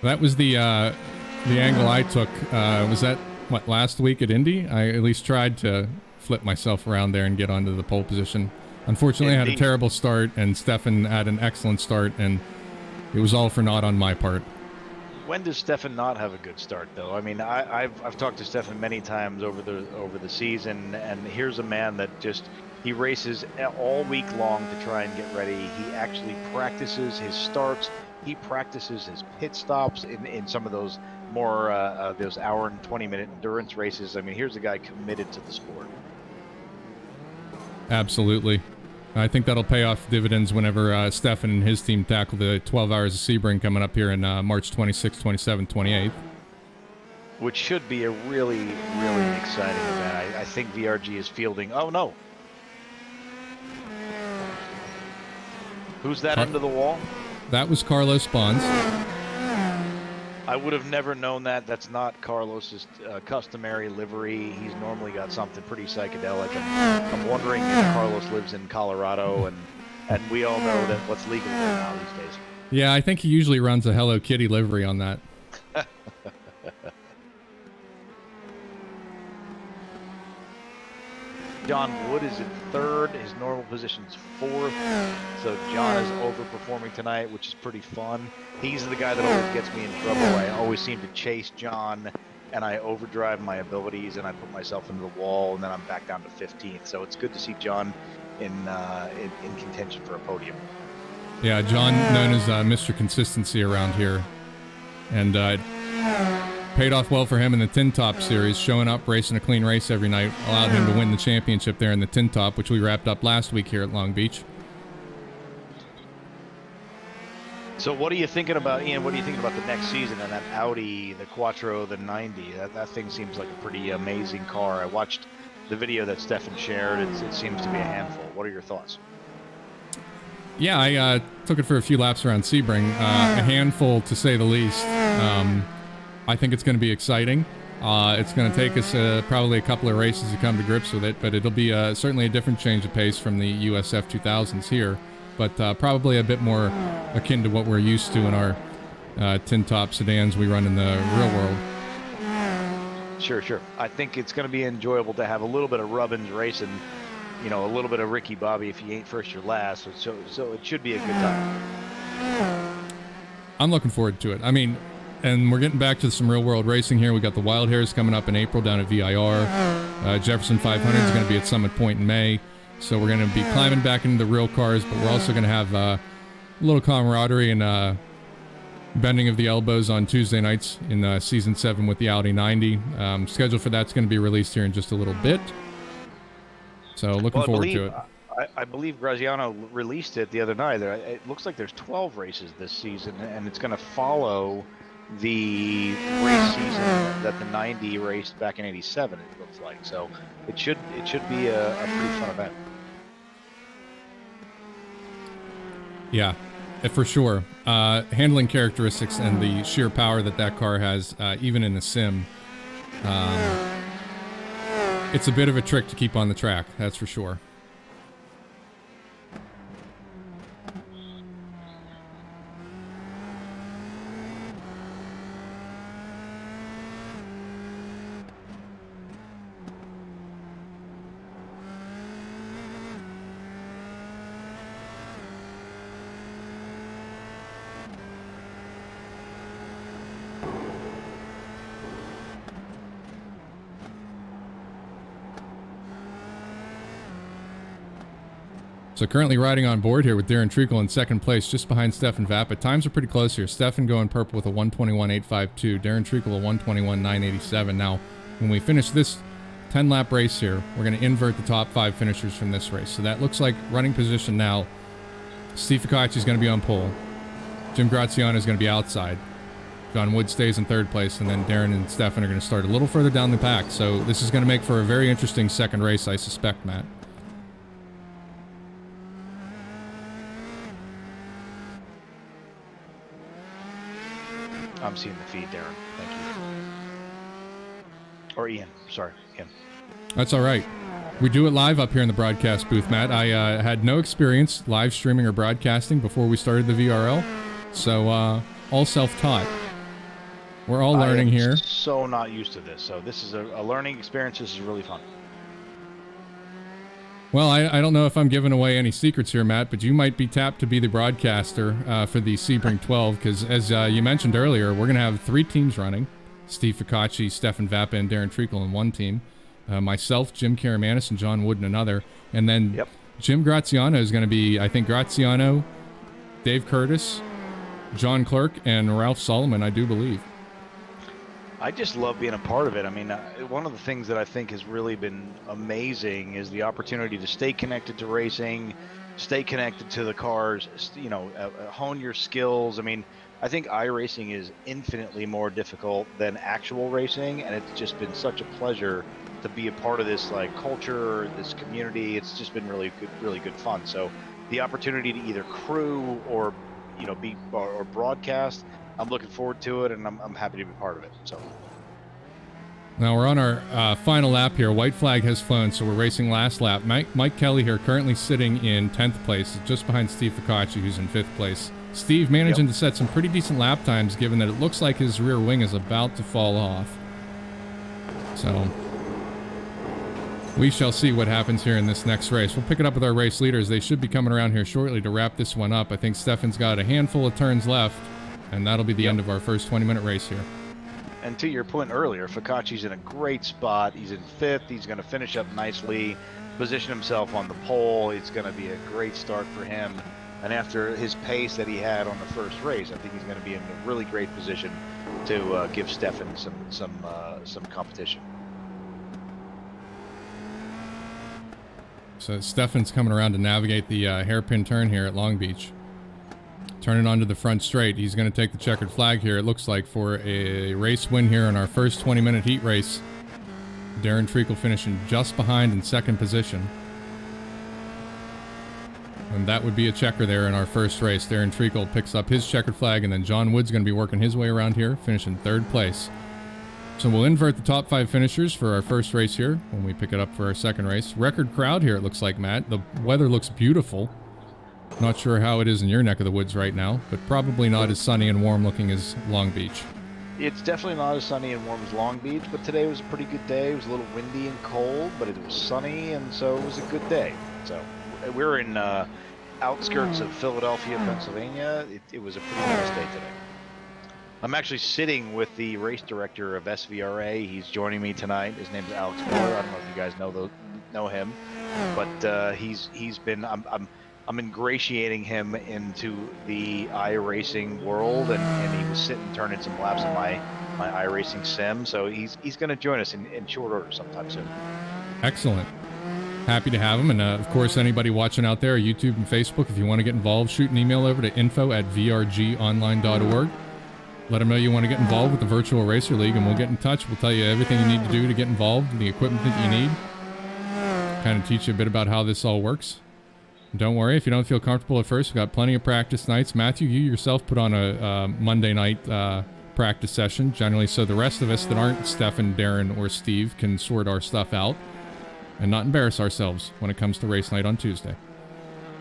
That was the angle I took. Was that, what, last week at Indy? I at least tried to flip myself around there and get onto the pole position. Unfortunately, I had a terrible start, and Stefan had an excellent start, and it was all for naught on my part. When does Stefan not have a good start, though? I mean, I've talked to Stefan many times over the season, and here's a man that he races all week long to try and get ready. He actually practices his starts. He practices his pit stops in some of those more those hour and 20-minute endurance races. I mean, here's a guy committed to the sport. Absolutely. I think that'll pay off dividends whenever Stefan and his team tackle the 12 Hours of Sebring coming up here in March 26th, 27th, 28th. Which should be a really, really exciting event. I think VRG is fielding... Oh, no. Who's that end of the wall? That was Carlos Bonds. I would have never known that. That's not Carlos's customary livery. He's normally got something pretty psychedelic. And I'm wondering if Carlos lives in Colorado, and we all know that what's legal right now these days. Yeah, I think he usually runs a Hello Kitty livery on that. John Wood is in 3rd. His normal position's 4th. So John is overperforming tonight, which is pretty fun. He's the guy that always gets me in trouble. I always seem to chase John, and I overdrive my abilities, and I put myself into the wall, and then I'm back down to 15th. So it's good to see John in contention for a podium. Yeah, John, known as Mr. Consistency around here. And paid off well for him in the Tin Top Series, showing up, racing a clean race every night, allowed him to win the championship there in the Tin Top, which we wrapped up last week here at Long Beach. So what are you thinking about, Ian? What are you thinking about the next season and that Audi, the Quattro, the 90? That thing seems like a pretty amazing car. I watched the video that Stefan shared. It seems to be a handful. What are your thoughts? Yeah, I took it for a few laps around Sebring. A handful, to say the least. I think it's going to be exciting. It's going to take us probably a couple of races to come to grips with it, but it'll be certainly a different change of pace from the USF 2000s here, but probably a bit more akin to what we're used to in our tin top sedans we run in the real world. Sure. I think it's going to be enjoyable to have a little bit of Rubbins racing, you know, a little bit of Ricky Bobby if you ain't first, you're last. So it should be a good time. I'm looking forward to it. I mean, and we're getting back to some real world racing here. We got the Wild Hairs coming up in April down at VIR. Jefferson 500 is going to be at Summit Point in May. So we're going to be climbing back into the real cars, but we're also going to have a little camaraderie and bending of the elbows on Tuesday nights in Season 7 with the Audi 90. Schedule for that's going to be released here in just a little bit. So looking forward to it. I believe Graziano released it the other night. It looks like there's 12 races this season, and it's going to follow the race season that the 90 raced back in '87. It looks like, so it should be a pretty fun event. Yeah, for sure. Handling characteristics and the sheer power that car has, even in a sim, it's a bit of a trick to keep on the track. That's for sure. So currently riding on board here with Darren Treacle in second place, just behind Stefan Vappa. Times are pretty close here. Stefan going purple with a 1:21.852. Darren Treacle a 1:21.987. Now, when we finish this 10-lap race here, we're going to invert the top 5 finishers from this race. So that looks like running position now. Steve Ficacci is going to be on pole. Jim Graziano is going to be outside. John Wood stays in third place, and then Darren and Stefan are going to start a little further down the pack. So this is going to make for a very interesting second race, I suspect, Matt. I'm seeing the feed, Darren. Thank you. Or Ian. Sorry, Ian. That's all right. We do it live up here in the broadcast booth, Matt. I had no experience live streaming or broadcasting before we started the VRL, so all self-taught. We're all learning here. So not used to this, so this is a learning experience. This is really fun. Well, I don't know if I'm giving away any secrets here, Matt, but you might be tapped to be the broadcaster for the Sebring 12, because as you mentioned earlier, we're going to have 3 teams running. Steve Ficacci, Stefan Vappa, and Darren Treacle in one team. Myself, Jim Karamanis, and John Wood in another. And then Jim Graziano is going to be, I think, Graziano, Dave Curtis, John Clerk, and Ralph Solomon, I do believe. I just love being a part of it. I mean, one of the things that I think has really been amazing is the opportunity to stay connected to racing, stay connected to the cars, you know, hone your skills. I mean, I think iRacing is infinitely more difficult than actual racing, and it's just been such a pleasure to be a part of this like culture, this community. It's just been really good fun. So the opportunity to either crew or, you know, be or broadcast, I'm looking forward to it, and I'm happy to be part of it. So now we're on our final lap here. White flag has flown, so we're racing last lap. Mike Kelly here currently sitting in 10th place, just behind Steve Ficacci, who's in 5th place. Steve managing to set some pretty decent lap times, given that it looks like his rear wing is about to fall off. So we shall see what happens here in this next race. We'll pick it up with our race leaders. They should be coming around here shortly to wrap this one up. I think Stefan's got a handful of turns left, and that'll be the end of our first 20-minute race here. And to your point earlier, Ficacci's in a great spot. He's in 5th. He's going to finish up nicely, position himself on the pole. It's going to be a great start for him. And after his pace that he had on the first race, I think he's going to be in a really great position to give Stefan some competition. So Stefan's coming around to navigate the hairpin turn here at Long Beach. Turning onto the front straight. He's going to take the checkered flag here, it looks like, for a race win here in our first 20-minute heat race. Darren Treacle finishing just behind in second position. And that would be a checker there in our first race. Darren Treacle picks up his checkered flag, and then John Wood's going to be working his way around here, finishing 3rd place. So we'll invert the top 5 finishers for our first race here when we pick it up for our second race. Record crowd here, it looks like, Matt. The weather looks beautiful. Not sure how it is in your neck of the woods right now, but probably not as sunny and warm looking as Long Beach. It's definitely not as sunny and warm as Long Beach, but today was a pretty good day. It was a little windy and cold, but it was sunny, and so it was a good day. So we're in outskirts of Philadelphia, Pennsylvania. It was a pretty nice day today. I'm actually sitting with the race director of SVRA. He's joining me tonight. His name's Alex Miller. I don't know if you guys know him, but he's been I'm ingratiating him into the iRacing world, and he was sitting turning some laps in my iRacing sim. So he's going to join us in short order sometime soon. Excellent. Happy to have him. And of course, anybody watching out there, YouTube and Facebook, if you want to get involved, shoot an email over to info@vrgonline.org. Let them know you want to get involved with the Virtual Racer League, and we'll get in touch. We'll tell you everything you need to do to get involved, the equipment that you need, kind of teach you a bit about how this all works. Don't worry if you don't feel comfortable at first. We've got plenty of practice nights. Matthew, you yourself put on a Monday night practice session, generally, so the rest of us that aren't Stefan, Darren, or Steve can sort our stuff out and not embarrass ourselves when it comes to race night on Tuesday.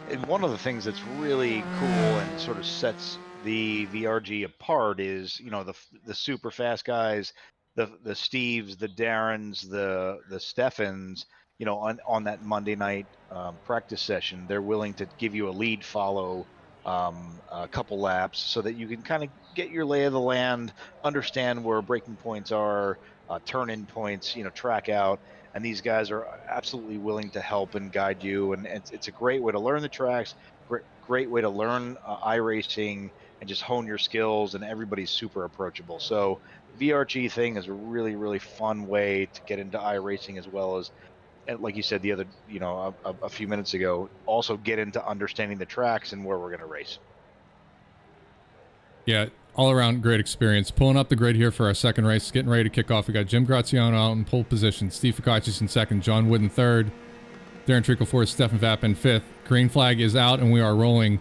And one of the things that's really cool and sort of sets the VRG apart is, you know, the super fast guys, the Steves, the Darrens, the Stefans, on that Monday night practice session. They're willing to give you a lead follow a couple laps, so that you can kind of get your lay of the land, understand where braking points are, turn-in points, track out. And these guys are absolutely willing to help and guide you. And it's a great way to learn the tracks, great way to learn iRacing and just hone your skills. And everybody's super approachable. So VRG thing is a really, really fun way to get into iRacing, as well as, and like you said the other, a few minutes ago, also get into understanding the tracks and where we're going to race. Yeah, all around great experience. Pulling up the grid here for our second race, getting ready to kick off. We got Jim Graziano out in pole position, Steve Ficacci's in second, John Wood in third, Darren Treacle fourth, Stefan Vapp in fifth. Green flag is out and we are rolling.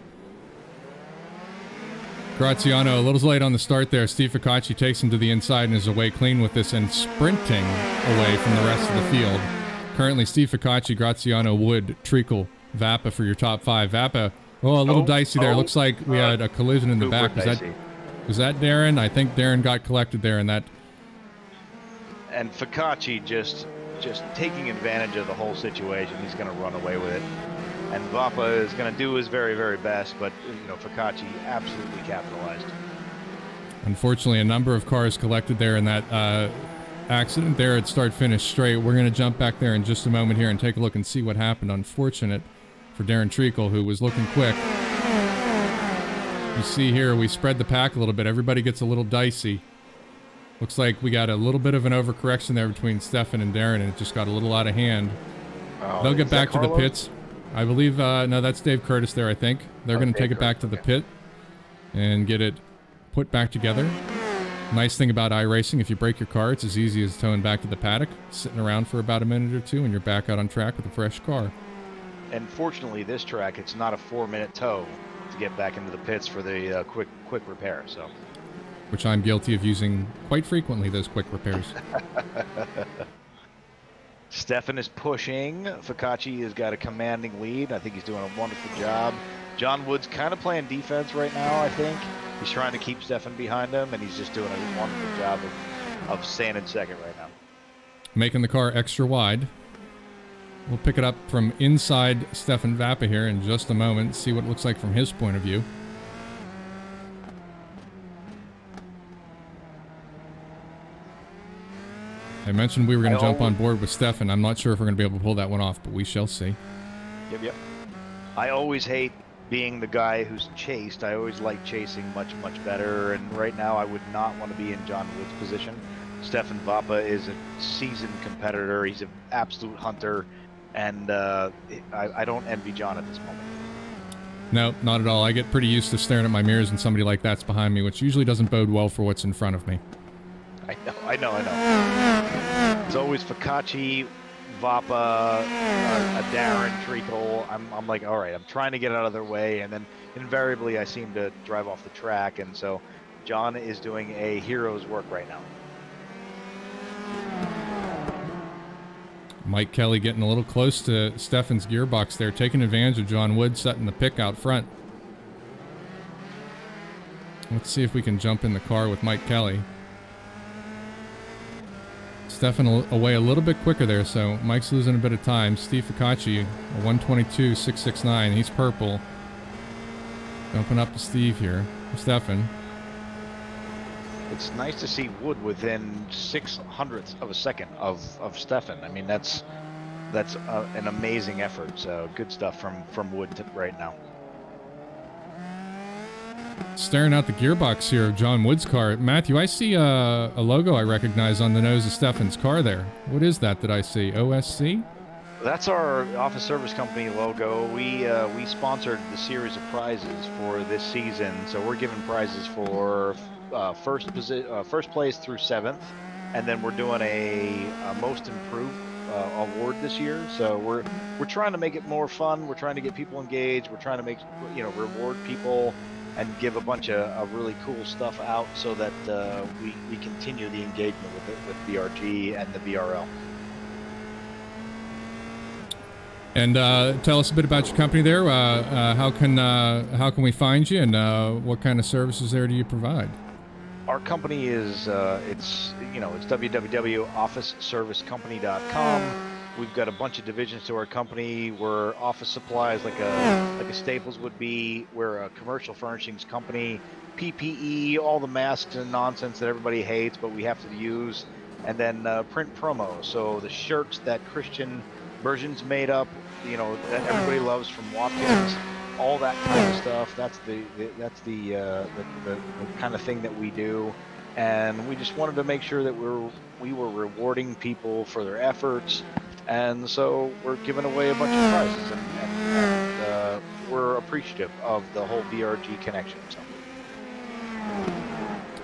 Graziano a little late on the start there. Steve Ficacci takes him to the inside and is away clean with this and sprinting away from the rest of the field. Currently, Steve Ficacci, Graziano, Wood, Treacle, Vappa for your top five. Vappa, a little dicey there. Looks like we had a collision in the back. Was that Darren? I think Darren got collected there, and that. And Ficacci just taking advantage of the whole situation. He's going to run away with it. And Vappa is going to do his very, very best, but Ficacci absolutely capitalized. Unfortunately, a number of cars collected there in that accident there at start-finish straight. We're going to jump back there in just a moment here and take a look and see what happened. Unfortunate for Darren Treacle, who was looking quick. You see here, we spread the pack a little bit. Everybody gets a little dicey. Looks like we got a little bit of an overcorrection there between Stefan and Darren, and it just got a little out of hand. They'll get back to the pits. I believe, no, that's Dave Curtis there, I think. They're going to take it back to the pit and get it put back together. Nice thing about iRacing, if you break your car, it's as easy as towing back to the paddock, sitting around for about a minute or two, and you're back out on track with a fresh car. And fortunately, this track, it's not a 4-minute tow to get back into the pits for the quick repair. So, which I'm guilty of using quite frequently, those quick repairs. Stefan is pushing. Ficacci has got a commanding lead. I think he's doing a wonderful job. John Wood's kind of playing defense right now, I think. He's trying to keep Stefan behind him, and he's just doing a wonderful job of staying in second right now. Making the car extra wide. We'll pick it up from inside Stefan Vappa here in just a moment, see what it looks like from his point of view. I mentioned we were going to jump on board with Stefan. I'm not sure if we're going to be able to pull that one off, but we shall see. Yep. I always hate being the guy who's chased. I always like chasing much, much better. And right now, I would not want to be in John Wood's position. Stefan Vappa is a seasoned competitor. He's an absolute hunter. And I don't envy John at this moment. No, not at all. I get pretty used to staring at my mirrors and somebody like that's behind me, which usually doesn't bode well for what's in front of me. I know. It's always Ficacci, Vappa, Darren, Treacle. I'm like, all right, I'm trying to get out of their way, and then invariably I seem to drive off the track, and so John is doing a hero's work right now. Mike Kelly getting a little close to Stefan's gearbox there, taking advantage of John Wood setting the pick out front. Let's see if we can jump in the car with Mike Kelly. Stefan away a little bit quicker there, so Mike's losing a bit of time. Steve Ficacci, a 122.669. He's purple. Jumping up to Steve here. Stefan. It's nice to see Wood within 0.06 of a second of Stefan. I mean, that's an amazing effort. So good stuff from Wood right now. Staring out the gearbox here of John Wood's car. Matthew, I see a logo I recognize on the nose of Stefan's car there. What is that I see? OSC? That's our office service company logo. We sponsored the series of prizes for this season. So we're giving prizes for first place through 7th. And then we're doing a most improved award this year. So we're trying to make it more fun. We're trying to get people engaged. We're trying to make, reward people and give a bunch of really cool stuff out so that we continue the engagement with VRG and the VRL. And tell us a bit about your company there. How can we find you, and what kind of services there do you provide? Our company is it's www.officeservicecompany.com. We've got a bunch of divisions to our company. We're office supplies, like a Staples would be. We're a commercial furnishings company. PPE, all the masks and nonsense that everybody hates, but we have to use. And then print promo. So the shirts that Christian Versions made up, you know, that everybody loves from Watkins, all that kind of stuff. That's the kind of thing that we do. And we just wanted to make sure that we were rewarding people for their efforts. And so we're giving away a bunch of prizes, and we're appreciative of the whole VRG connection. So.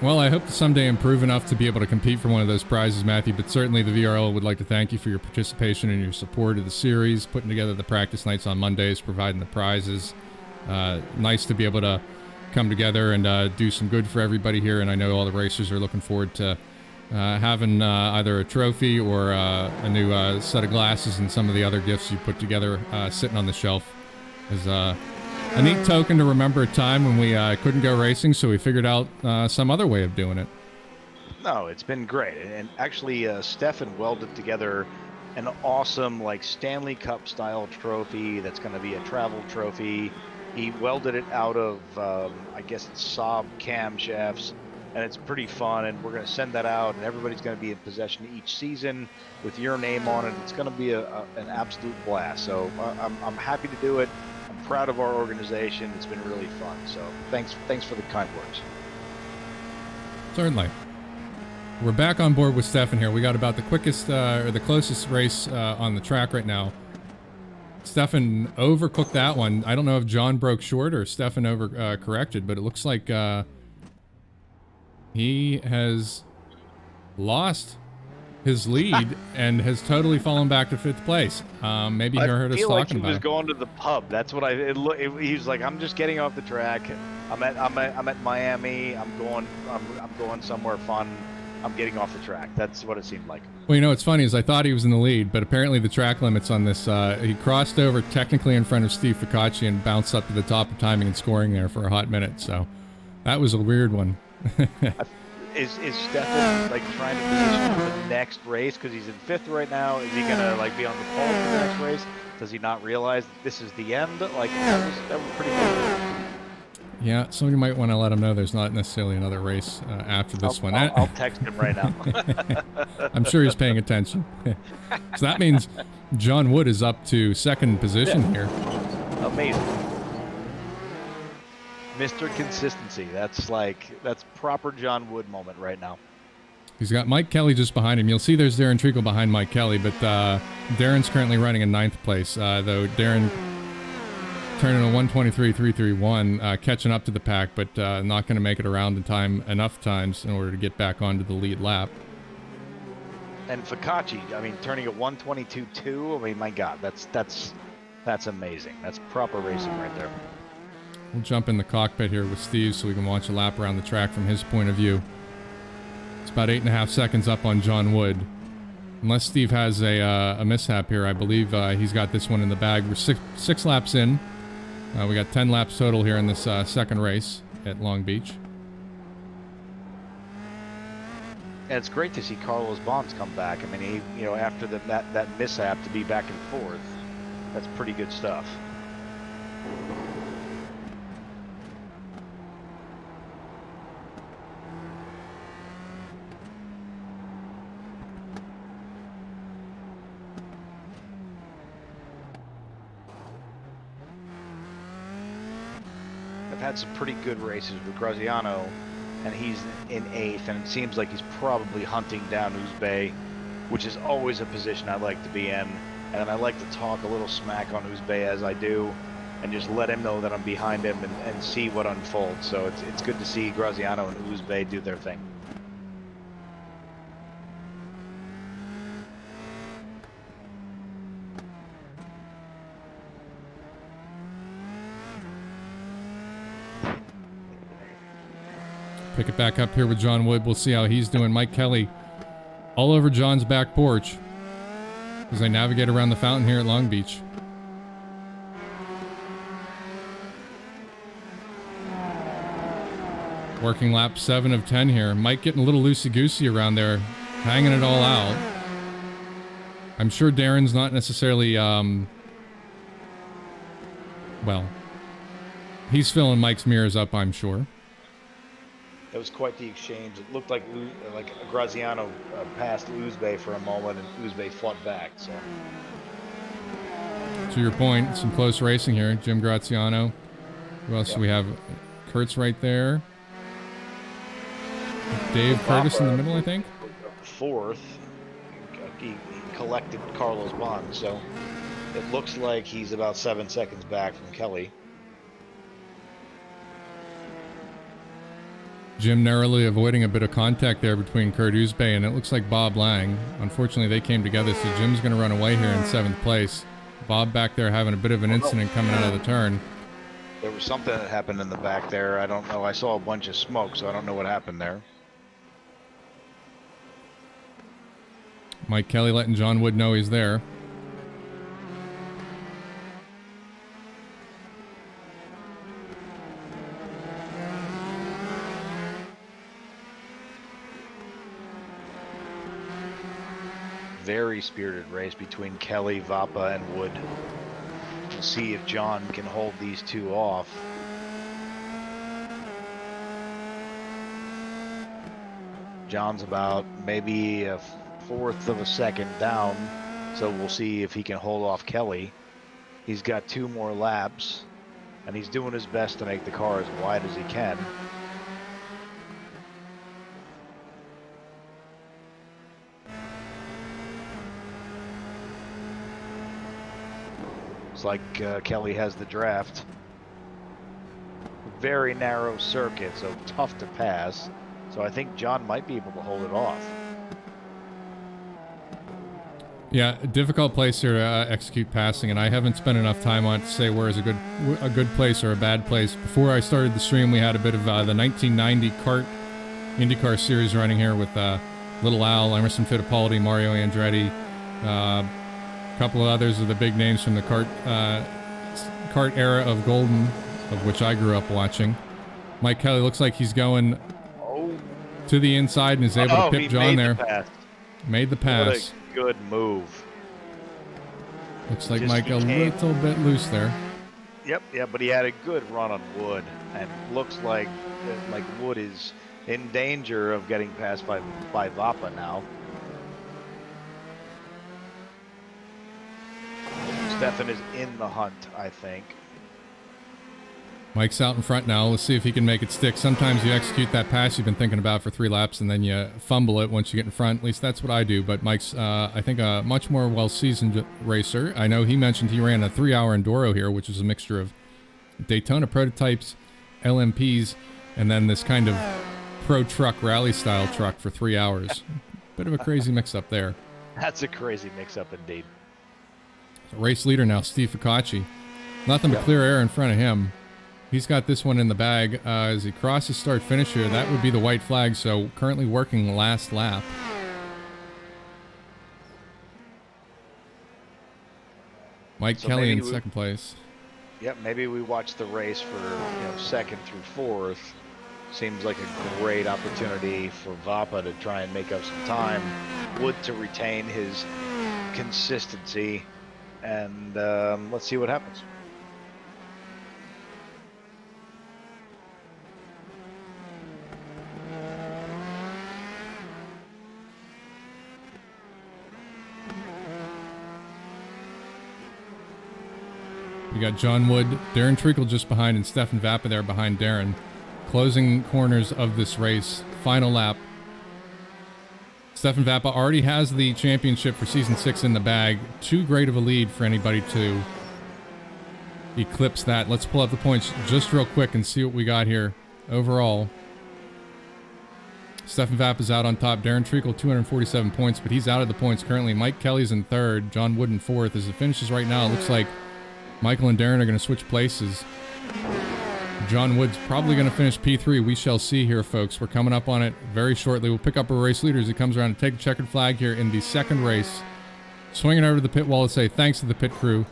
Well, I hope to someday improve enough to be able to compete for one of those prizes, Matthew, but certainly the VRL would like to thank you for your participation and your support of the series, putting together the practice nights on Mondays, providing the prizes. Nice to be able to come together and do some good for everybody here, and I know all the racers are looking forward to having either a trophy or a new set of glasses and some of the other gifts you put together sitting on the shelf as a neat token to remember a time when we couldn't go racing, so we figured out some other way of doing it. No, it's been great. And actually, Stefan welded together an awesome, like, Stanley Cup style trophy that's going to be a travel trophy. He welded it out of, I guess it's Saab camshafts, and it's pretty fun, and we're going to send that out, and everybody's going to be in possession each season with your name on it. It's going to be an absolute blast. So I'm happy to do it. I'm proud of our organization. It's been really fun. So thanks for the kind words. Certainly. We're back on board with Stefan here. We got about the quickest or the closest race on the track right now. Stefan overcooked that one. I don't know if John broke short or Stefan over corrected, but it looks like he has lost his lead and has totally fallen back to 5th place. Maybe he heard us talking about it. I feel like he was going to the pub. That's what he was like, I'm just getting off the track. I'm at Miami. I'm going somewhere fun. I'm getting off the track. That's what it seemed like. Well, you know what's funny is I thought he was in the lead, but apparently the track limits on this, he crossed over technically in front of Steve Ficacci and bounced up to the top of timing and scoring there for a hot minute. So that was a weird one. Is Stefan like trying to position for the next race because he's in 5th right now? Is he gonna like be on the pole for the next race? Does he not realize that this is the end? Like that was pretty cool. Yeah, somebody might want to let him know there's not necessarily another race after this one. I'll text him right now. I'm sure he's paying attention. So that means John Wood is up to 2nd position here. Amazing. Mr. Consistency. That's proper John Wood moment right now. He's got Mike Kelly just behind him. You'll see there's Darren Treacle behind Mike Kelly, but Darren's currently running in 9th place, though Darren turning a 1:23.331, catching up to the pack, but not going to make it around in time enough times in order to get back onto the lead lap. And Ficacci, I mean, turning a 1:22.2. I mean, my God, that's amazing. That's proper racing right there. We'll jump in the cockpit here with Steve so we can watch a lap around the track from his point of view. It's about 8.5 seconds up on John Wood. Unless Steve has a mishap here, I believe he's got this one in the bag. We're six laps in. We got 10 laps total here in this second race at Long Beach. And it's great to see Carlos Bonds come back. I mean, he, after that mishap, to be back in 4th, that's pretty good stuff. I've had some pretty good races with Graziano, and he's in 8th, and it seems like he's probably hunting down Uzbek, which is always a position I like to be in. And I like to talk a little smack on Uzbek as I do, and just let him know that I'm behind him and see what unfolds. So it's good to see Graziano and Uzbek do their thing. Pick it back up here with John Wood. We'll see how he's doing. Mike Kelly all over John's back porch as they navigate around the fountain here at Long Beach. Working lap 7 of 10 here. Mike getting a little loosey-goosey around there, hanging it all out. I'm sure Darren's not necessarily, well, he's filling Mike's mirrors up, I'm sure. It was quite the exchange. It looked like Graziano passed Uzbek for a moment, and Uzbek fought back. So, to your point, some close racing here. Jim Graziano. Who else do we have? Kurt's right there. Dave Curtis in the middle, I think. Fourth, he collected Carlos Bond, so it looks like he's about 7 seconds back from Kelly. Jim narrowly avoiding a bit of contact there between Kurt Uzbek and it looks like Bob Lang. Unfortunately, they came together, so Jim's going to run away here in 7th place. Bob back there having a bit of an incident coming out of the turn. There was something that happened in the back there. I don't know. I saw a bunch of smoke, so I don't know what happened there. Mike Kelly letting John Wood know he's there. Very spirited race between Kelly, Vapa, and Wood. We'll see if John can hold these two off. John's about maybe a 1/4 of a second down, so we'll see if he can hold off Kelly. He's got 2 more laps, and he's doing his best to make the car as wide as he can. It's like Kelly has the draft. Very narrow circuit, so tough to pass. So I think John might be able to hold it off. Yeah, a difficult place here to execute passing, and I haven't spent enough time on it to say where is a good place or a bad place. Before I started the stream, we had a bit of the 1990 kart IndyCar series running here with Little Al, Emerson Fittipaldi, Mario Andretti, a couple of others of the big names from the kart era of Golden, of which I grew up watching. Mike Kelly looks like he's going to the inside and is able to pip John there. Made the pass. What a good move. Looks like Mike a little bit loose there. Yep, yeah, but he had a good run on Wood, and looks like Wood is in danger of getting passed by Vapa now. Stefan is in the hunt, I think. Mike's out in front now. Let's see if he can make it stick. Sometimes you execute that pass you've been thinking about for 3 laps and then you fumble it once you get in front. At least that's what I do. But Mike's, I think, a much more well-seasoned racer. I know he mentioned he ran a 3-hour Enduro here, which is a mixture of Daytona prototypes, LMPs, and then this kind of pro truck rally-style truck for 3 hours. Bit of a crazy mix-up there. That's a crazy mix-up indeed. Race leader now, Steve Ficacci. Nothing but clear air in front of him. He's got this one in the bag as he crosses start finish here. That would be the white flag, so currently working last lap. Mike Kelly in 2nd place. Yep, maybe we watch the race for 2nd through 4th. Seems like a great opportunity for Vapa to try and make up some time. Wood to retain his consistency, and let's see what happens. We got John Wood, Darren Treacle just behind, and Stefan Vapa there behind Darren. Closing corners of this race. Final lap. Stefan Vapa already has the championship for Season 6 in the bag. Too great of a lead for anybody to eclipse that. Let's pull up the points just real quick and see what we got here. Overall, Stefan Vapa is out on top. Darren Treacle, 247 points, but he's out of the points currently. Mike Kelly's in 3rd. John Wood in 4th. As it finishes right now, it looks like Michael and Darren are going to switch places. John Wood's probably going to finish P3. We shall see here, folks. We're coming up on it very shortly. We'll pick up a race leader as he comes around to take a checkered flag here in the 2nd race. Swinging over to the pit wall to say thanks to the pit crew.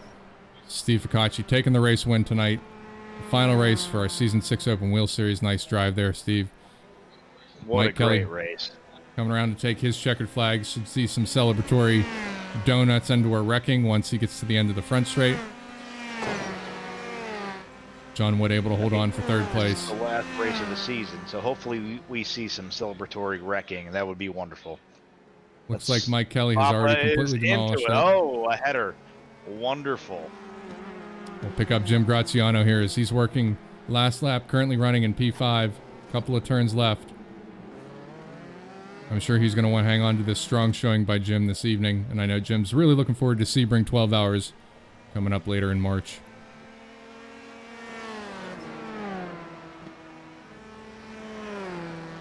Steve Ficacci taking the race win tonight. The final race for our Season 6 Open Wheel Series. Nice drive there, Steve. What Mike a great Kelly race. Coming around to take his checkered flag. Should see some celebratory donuts into a wrecking once he gets to the end of the front straight. John Wood able to hold on for third place. The last race of the season, so hopefully we see some celebratory wrecking. That would be wonderful. Looks like Mike Kelly has already completely demolished it. Oh, a header. Wonderful. We'll pick up Jim Graziano here as he's working last lap, currently running in P5. Couple of turns left. I'm sure he's going to want to hang on to this strong showing by Jim this evening, and I know Jim's really looking forward to Sebring 12 hours coming up later in March.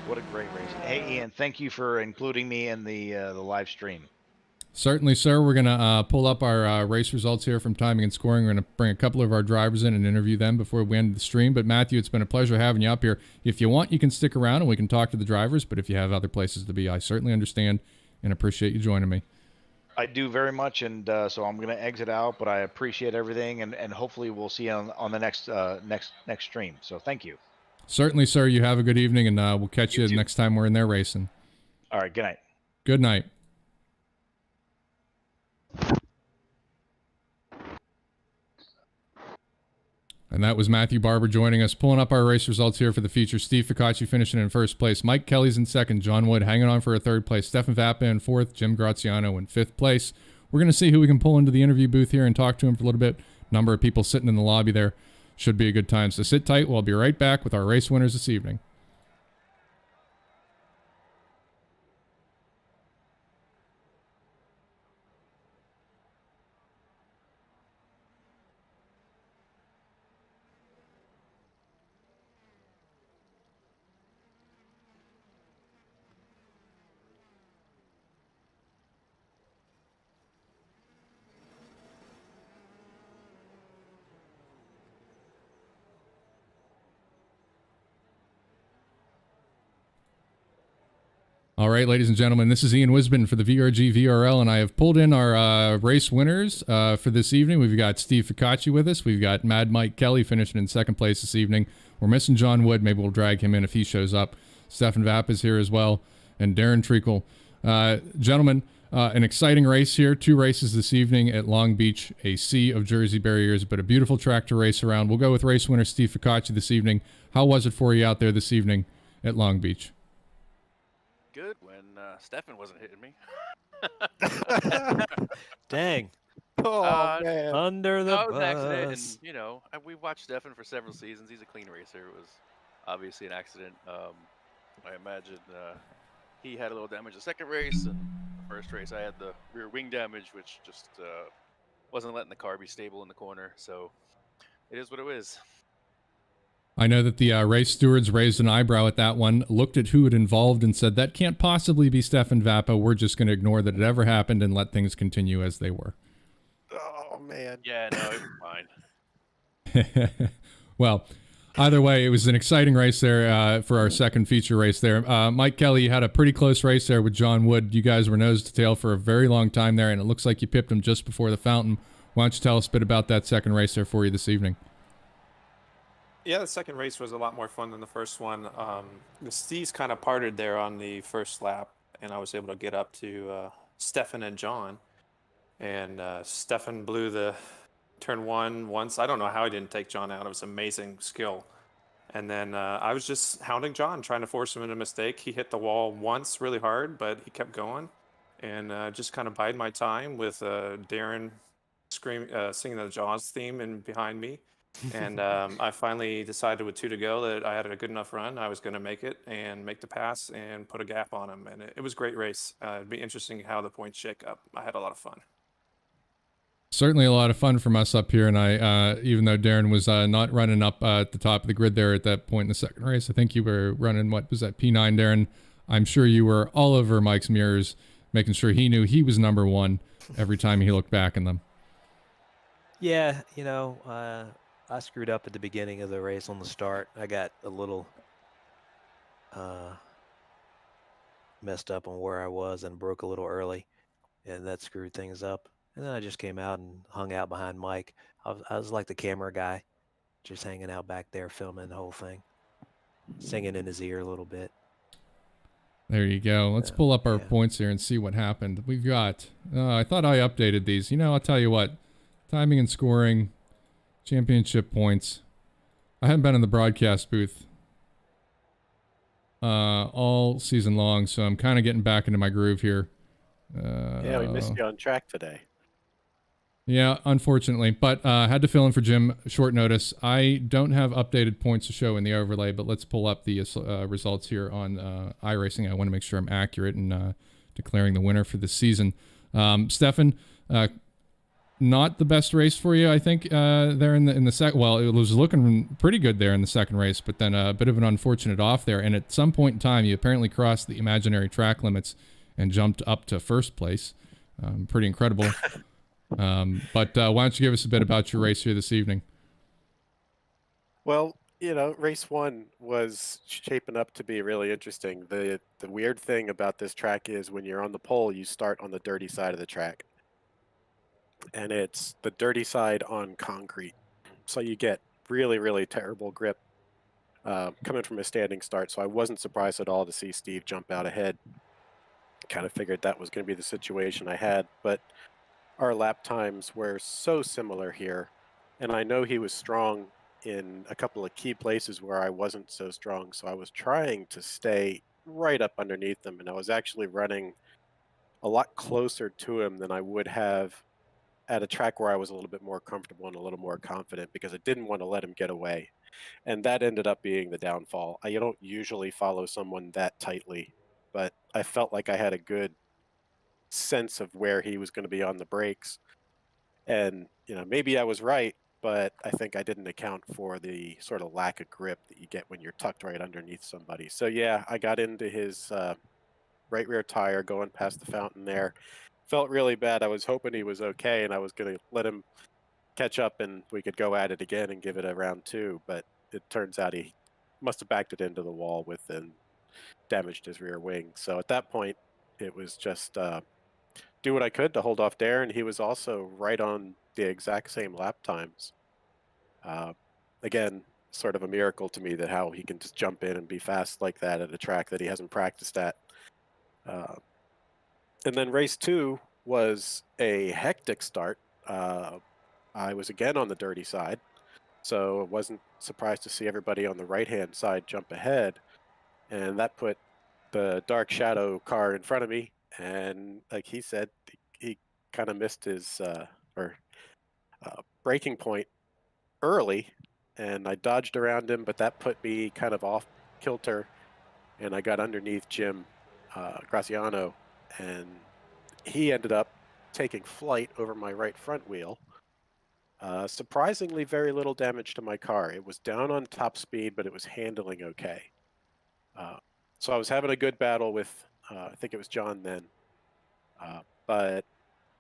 What a great race. Hey, Ian, thank you for including me in the live stream. Certainly, sir. We're going to pull up our race results here from timing and scoring. We're going to bring a couple of our drivers in and interview them before we end the stream. But, Matthew, it's been a pleasure having you up here. If you want, you can stick around and we can talk to the drivers. But if you have other places to be, I certainly understand and appreciate you joining me. I do very much, and so I'm going to exit out. But I appreciate everything, and hopefully we'll see you on the next stream. So thank you. Certainly, sir. You have a good evening, and we'll catch you next time we're in there racing. All right. Good night. Good night. And that was Matthew Barber joining us, pulling up our race results here for the feature. Steve Ficacci finishing in first place. Mike Kelly's in second. John Wood hanging on for a third place. Stefan Vappa in fourth. Jim Graziano in fifth place. We're going to see who we can pull into the interview booth here and talk to him for a little bit. Number of people sitting in the lobby there. Should be a good time. So sit tight. We'll be right back with our race winners this evening. All right, ladies and gentlemen, this is Ian Wisbin for the VRG VRL, and I have pulled in our race winners for this evening. We've got Steve Ficacci with us. We've got Mad Mike Kelly finishing in second place this evening. We're missing John Wood. Maybe we'll drag him in if he shows up. Stefan Vapp is here as well, and Darren Treacle. Gentlemen, an exciting race here. 2 races this evening at Long Beach, a sea of Jersey barriers, but a beautiful track to race around. We'll go with race winner Steve Ficacci this evening. How was it for you out there this evening at Long Beach? Good when Stefan wasn't hitting me. Dang. Oh, man. Under the no, it was bus. an accident, and, you know, we've watched Stefan for several seasons. He's a clean racer. It was obviously an accident. I imagine he had a little damage the second race, and the first race I had the rear wing damage, which just wasn't letting the car be stable in the corner. So it is what it is. I know that the race stewards raised an eyebrow at that one, looked at who it involved and said, that can't possibly be Stefan Vappa. We're just going to ignore that it ever happened and let things continue as they were. Oh, man. Yeah, no, it was fine. Well, either way, it was an exciting race there for our second feature race there. Mike Kelly, you had a pretty close race there with John Wood. You guys were nose to tail for a very long time there, and it looks like you pipped him just before the fountain. Why don't you tell us a bit about that second race there for you this evening? Yeah, the second race was a lot more fun than the first one. The seas kind of parted there on the first lap, and I was able to get up to Stefan and John. And Stefan blew the turn one once. I don't know how he didn't take John out. It was amazing skill. And then I was just hounding John, trying to force him into a mistake. He hit the wall once really hard, but he kept going. And just kind of bided my time with Darren singing the Jaws theme behind me. And I finally decided with 2 to go that I had a good enough run. I was going to make it and make the pass and put a gap on him. And it was a great race. It'd be interesting how the points shake up. I had a lot of fun. Certainly a lot of fun from us up here. And I, even though Darren was not running up at the top of the grid there at that point in the second race, I think you were running, what was that, P9, Darren? I'm sure you were all over Mike's mirrors, making sure he knew he was number one every time he looked back in them. Yeah, you know, I screwed up at the beginning of the race on the start. I got a little messed up on where I was and broke a little early, and that screwed things up. And then I just came out and hung out behind Mike. I was like the camera guy, just hanging out back there filming the whole thing, singing in his ear a little bit. There you go. Let's pull up our points here and see what happened. We've got, I thought I updated these. You know, I'll tell you what. Timing and scoring, championship points. I haven't been in the broadcast booth all season long, so I'm kind of getting back into my groove here. Yeah, we missed you on track today. Yeah, unfortunately, but had to fill in for Jim short notice. I don't have updated points to show in the overlay, but let's pull up the results here on iRacing. I want to make sure I'm accurate in declaring the winner for this season. Stefan, not the best race for you, I think, there in the second. Well, it was looking pretty good there in the second race, but then a bit of an unfortunate off there. And at some point in time, you apparently crossed the imaginary track limits and jumped up to first place. Pretty incredible. But why don't you give us a bit about your race here this evening? Well, you know, race one was shaping up to be really interesting. The weird thing about this track is when you're on the pole, you start on the dirty side of the track. And it's the dirty side on concrete. So you get really, really terrible grip coming from a standing start. So I wasn't surprised at all to see Steve jump out ahead. Kind of figured that was going to be the situation I had. But our lap times were so similar here. And I know he was strong in a couple of key places where I wasn't so strong. So I was trying to stay right up underneath him. And I was actually running a lot closer to him than I would have at a track where I was a little bit more comfortable and a little more confident, because I didn't want to let him get away. And that ended up being the downfall. I don't usually follow someone that tightly, but I felt like I had a good sense of where he was going to be on the brakes. And, you know, maybe I was right, but I think I didn't account for the sort of lack of grip that you get when you're tucked right underneath somebody. So yeah, I got into his right rear tire going past the fountain there. Felt really bad. I was hoping he was okay, and I was going to let him catch up and we could go at it again and give it a round two. But it turns out he must have backed it into the wall with and damaged his rear wing. So at that point, it was just do what I could to hold off Darren. He was also right on the exact same lap times. Again, sort of a miracle to me that how he can just jump in and be fast like that at a track that he hasn't practiced at. And then race two was a hectic start. I was again on the dirty side, so I wasn't surprised to see everybody on the right-hand side jump ahead. And that put the Dark Shadow car in front of me. And like he said, he kind of missed his braking point early, and I dodged around him, but that put me kind of off kilter, and I got underneath Jim Graciano, and he ended up taking flight over my right front wheel. Surprisingly, very little damage to my car. It was down on top speed, but it was handling okay. So I was having a good battle with, I think it was John then. But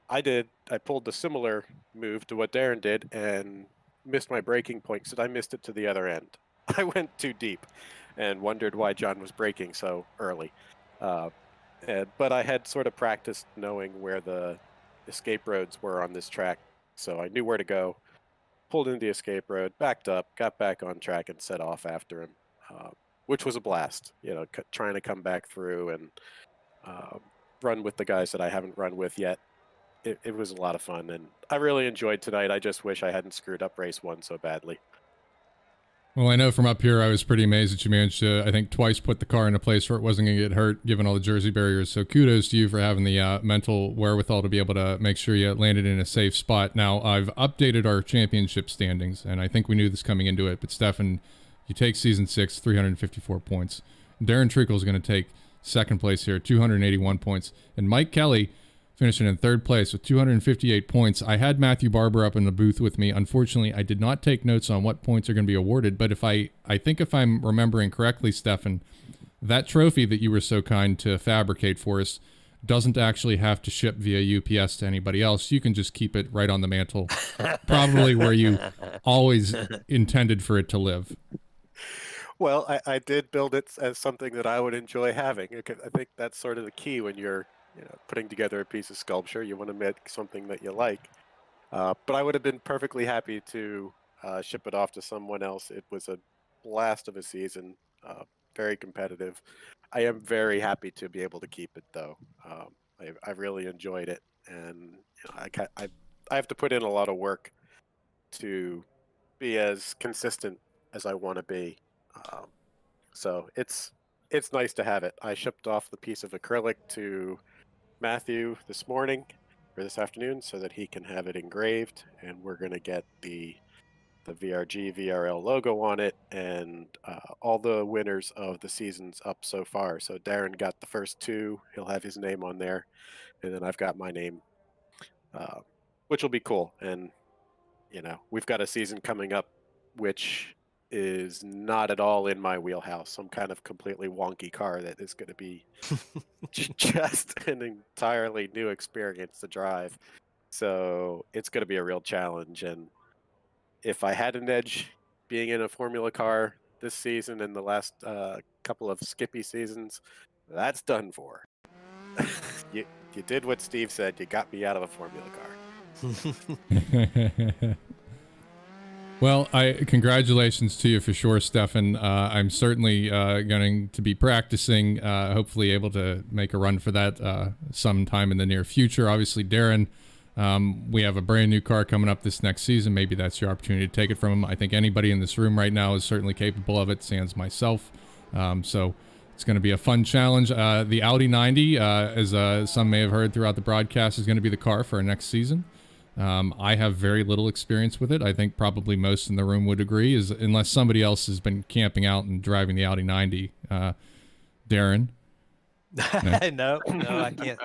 I pulled the similar move to what Darren did and missed my braking point, so I missed it to the other end. I went too deep and wondered why John was braking so early. But I had sort of practiced knowing where the escape roads were on this track, so I knew where to go. Pulled into the escape road, backed up, got back on track, and set off after him, which was a blast. You know, trying to come back through and run with the guys that I haven't run with yet. It was a lot of fun, and I really enjoyed tonight. I just wish I hadn't screwed up race one so badly. Well, I know from up here, I was pretty amazed that you managed to, I think, twice put the car in a place where it wasn't going to get hurt, given all the Jersey barriers. So kudos to you for having the mental wherewithal to be able to make sure you landed in a safe spot. Now, I've updated our championship standings, and I think we knew this coming into it. But, Stefan, you take Season 6, 354 points. Darren Treacle is going to take second place here, 281 points. And Mike Kelly finishing in third place with 258 points. I had Matthew Barber up in the booth with me. Unfortunately, I did not take notes on what points are going to be awarded, but I think if I'm remembering correctly, Stefan, that trophy that you were so kind to fabricate for us doesn't actually have to ship via UPS to anybody else. You can just keep it right on the mantle, probably where you always intended for it to live. Well, I did build it as something that I would enjoy having. I think that's sort of the key when you're putting together a piece of sculpture. You want to make something that you like. But I would have been perfectly happy to ship it off to someone else. It was a blast of a season, very competitive. I am very happy to be able to keep it though. I really enjoyed it, and I have to put in a lot of work to be as consistent as I want to be. So it's nice to have it. I shipped off the piece of acrylic to Matthew this morning or this afternoon so that he can have it engraved, and we're going to get the VRG VRL logo on it, and all the winners of the seasons up so far. So Darren got the first two. He'll have his name on there, and then I've got my name, which will be cool. And we've got a season coming up which is not at all in my wheelhouse. Some kind of completely wonky car that is going to be just an entirely new experience to drive. So it's going to be a real challenge. And if I had an edge being in a Formula car this season and the last couple of Skippy seasons, that's done for. You did what Steve said. You got me out of a Formula car. Well, congratulations to you for sure, Stefan. I'm certainly going to be practicing, hopefully able to make a run for that sometime in the near future. Obviously, Darren, we have a brand new car coming up this next season. Maybe that's your opportunity to take it from him. I think anybody in this room right now is certainly capable of it, sans myself. So it's going to be a fun challenge. The Audi 90, as some may have heard throughout the broadcast, is going to be the car for our next season. I have very little experience with it. I think probably most in the room would agree, unless somebody else has been camping out and driving the Audi 90. Darren? No, I can't.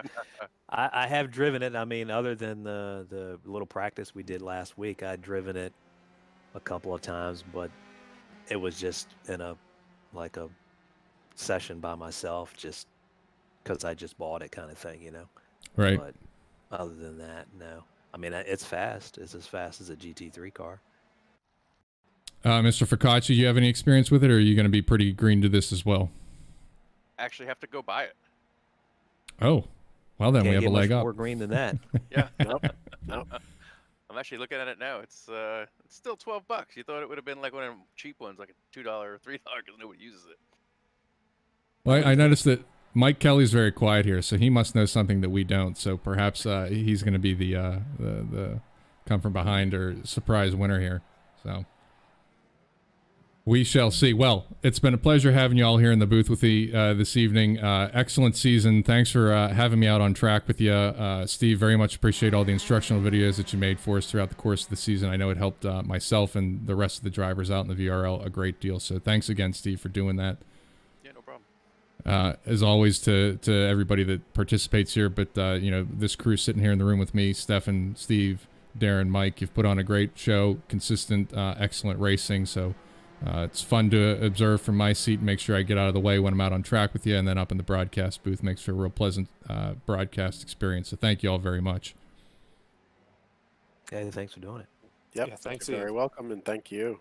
I have driven it. I mean, other than the little practice we did last week, I'd driven it a couple of times, but it was just in a session by myself, just because I just bought it kind of thing, Right. But other than that, no. I mean, it's fast. It's as fast as a GT3 car. Mr. Focacci, you have any experience with it, or are you going to be pretty green to this as well? Actually have to go buy it. Oh, well then we have a leg up. More green than that. Yeah. Nope. I'm actually looking at it now. It's still $12. You thought it would have been like one of them cheap ones, like a $2 or $3, because nobody uses it. Well, I noticed that Mike Kelly's very quiet here, so he must know something that we don't. So perhaps he's going to be the come from behind or surprise winner here. So we shall see. Well, it's been a pleasure having you all here in the booth with me this evening. Excellent season. Thanks for having me out on track with you, Steve. Very much appreciate all the instructional videos that you made for us throughout the course of the season. I know it helped myself and the rest of the drivers out in the VRL a great deal. So thanks again, Steve, for doing that. Yeah, no problem. As always, to everybody that participates here, but this crew sitting here in the room with me, Stefan, Steve, Darren, Mike, you've put on a great show, consistent, excellent racing. So it's fun to observe from my seat and make sure I get out of the way when I'm out on track with you, and then up in the broadcast booth makes for a real pleasant broadcast experience. So thank you all very much. Yeah, thanks for doing it. Yep, Yeah, thanks, you're very welcome, and thank you.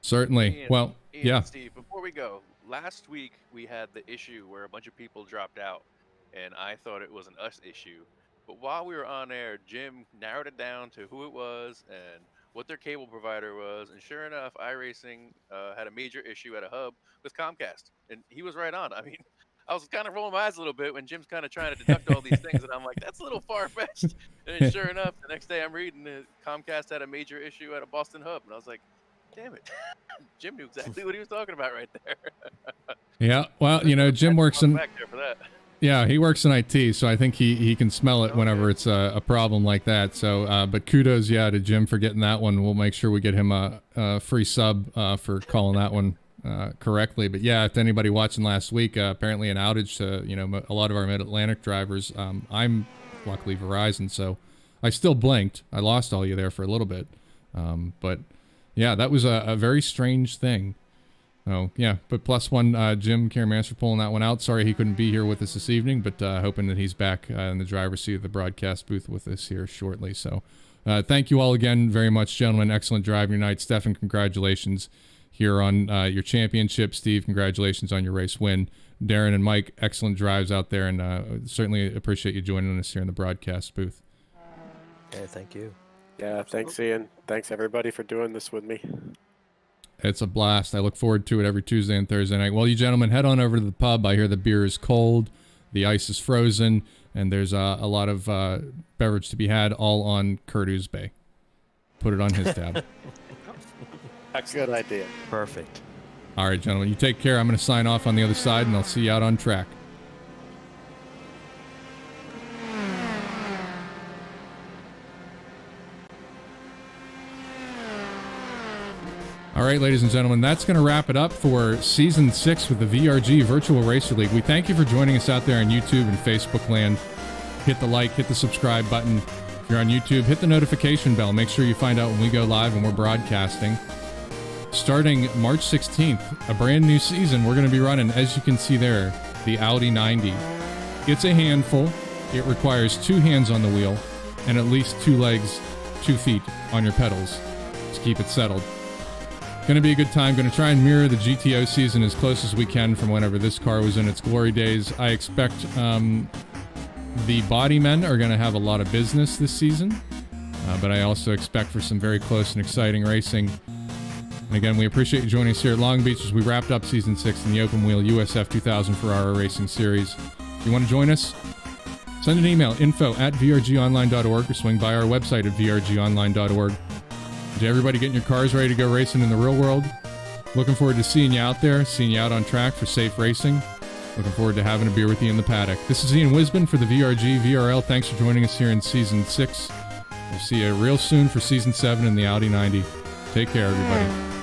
Certainly. Ian, Well, Ian yeah. and Steve, before we go, last week we had the issue where a bunch of people dropped out, and I thought it was an us issue. But while we were on air, Jim narrowed it down to who it was and what their cable provider was, and sure enough, iRacing had a major issue at a hub with Comcast, and he was right on. I mean, I was kind of rolling my eyes a little bit when Jim's kind of trying to deduct all these things, and I'm like, that's a little far-fetched. And then sure enough, the next day I'm reading that Comcast had a major issue at a Boston hub, and I was like, damn it. Jim knew exactly what he was talking about right there. Yeah, well, Jim works in... Back there for that. Yeah, he works in IT, so I think he can smell it whenever it's a problem like that. So, but kudos, to Jim for getting that one. We'll make sure we get him a free sub for calling that one correctly. But yeah, if anybody watching last week, apparently an outage to a lot of our Mid-Atlantic drivers. I'm luckily Verizon, so I still blinked. I lost all you there for a little bit, but yeah, that was a very strange thing. Oh, yeah, but +1, Jim Caramans for pulling that one out. Sorry he couldn't be here with us this evening, but hoping that he's back in the driver's seat of the broadcast booth with us here shortly. So thank you all again very much, gentlemen. Excellent driving tonight. Stefan, congratulations here on your championship. Steve, congratulations on your race win. Darren and Mike, excellent drives out there, and certainly appreciate you joining us here in the broadcast booth. Yeah, thank you. Yeah, thanks, Ian. Thanks, everybody, for doing this with me. It's a blast. I look forward to it every Tuesday and Thursday night. Well, you gentlemen, head on over to the pub. I hear the beer is cold, the ice is frozen, and there's a lot of beverage to be had, all on Kurt Bay. Put it on his tab. Good idea. Perfect. All right, gentlemen, you take care. I'm going to sign off on the other side, and I'll see you out on track. All right, ladies and gentlemen, that's going to wrap it up for Season 6 with the VRG Virtual Racer League. We thank you for joining us out there on YouTube and Facebook land. Hit the like, hit the subscribe button. If you're on YouTube, hit the notification bell. Make sure you find out when we go live and we're broadcasting. Starting March 16th, a brand new season, we're going to be running, as you can see there, the Audi 90. It's a handful. It requires 2 hands on the wheel and at least 2 legs, 2 feet on your pedals to keep it settled. Going to be a good time. Going to try and mirror the GTO season as close as we can from whenever this car was in its glory days. I expect the body men are going to have a lot of business this season, but I also expect for some very close and exciting racing. And again, we appreciate you joining us here at Long Beach as we wrapped up Season 6 in the Open Wheel USF 2000 Ferrari Racing Series. If you want to join us, send an email, info@vrgonline.org, or swing by our website at vrgonline.org. To everybody getting your cars ready to go racing in the real world, looking forward to seeing you out there, seeing you out on track for safe racing. Looking forward to having a beer with you in the paddock. This is Ian Wisbin for the VRG VRL. Thanks for joining us here in Season 6. We'll see you real soon for Season 7 in the Audi 90. Take care, everybody.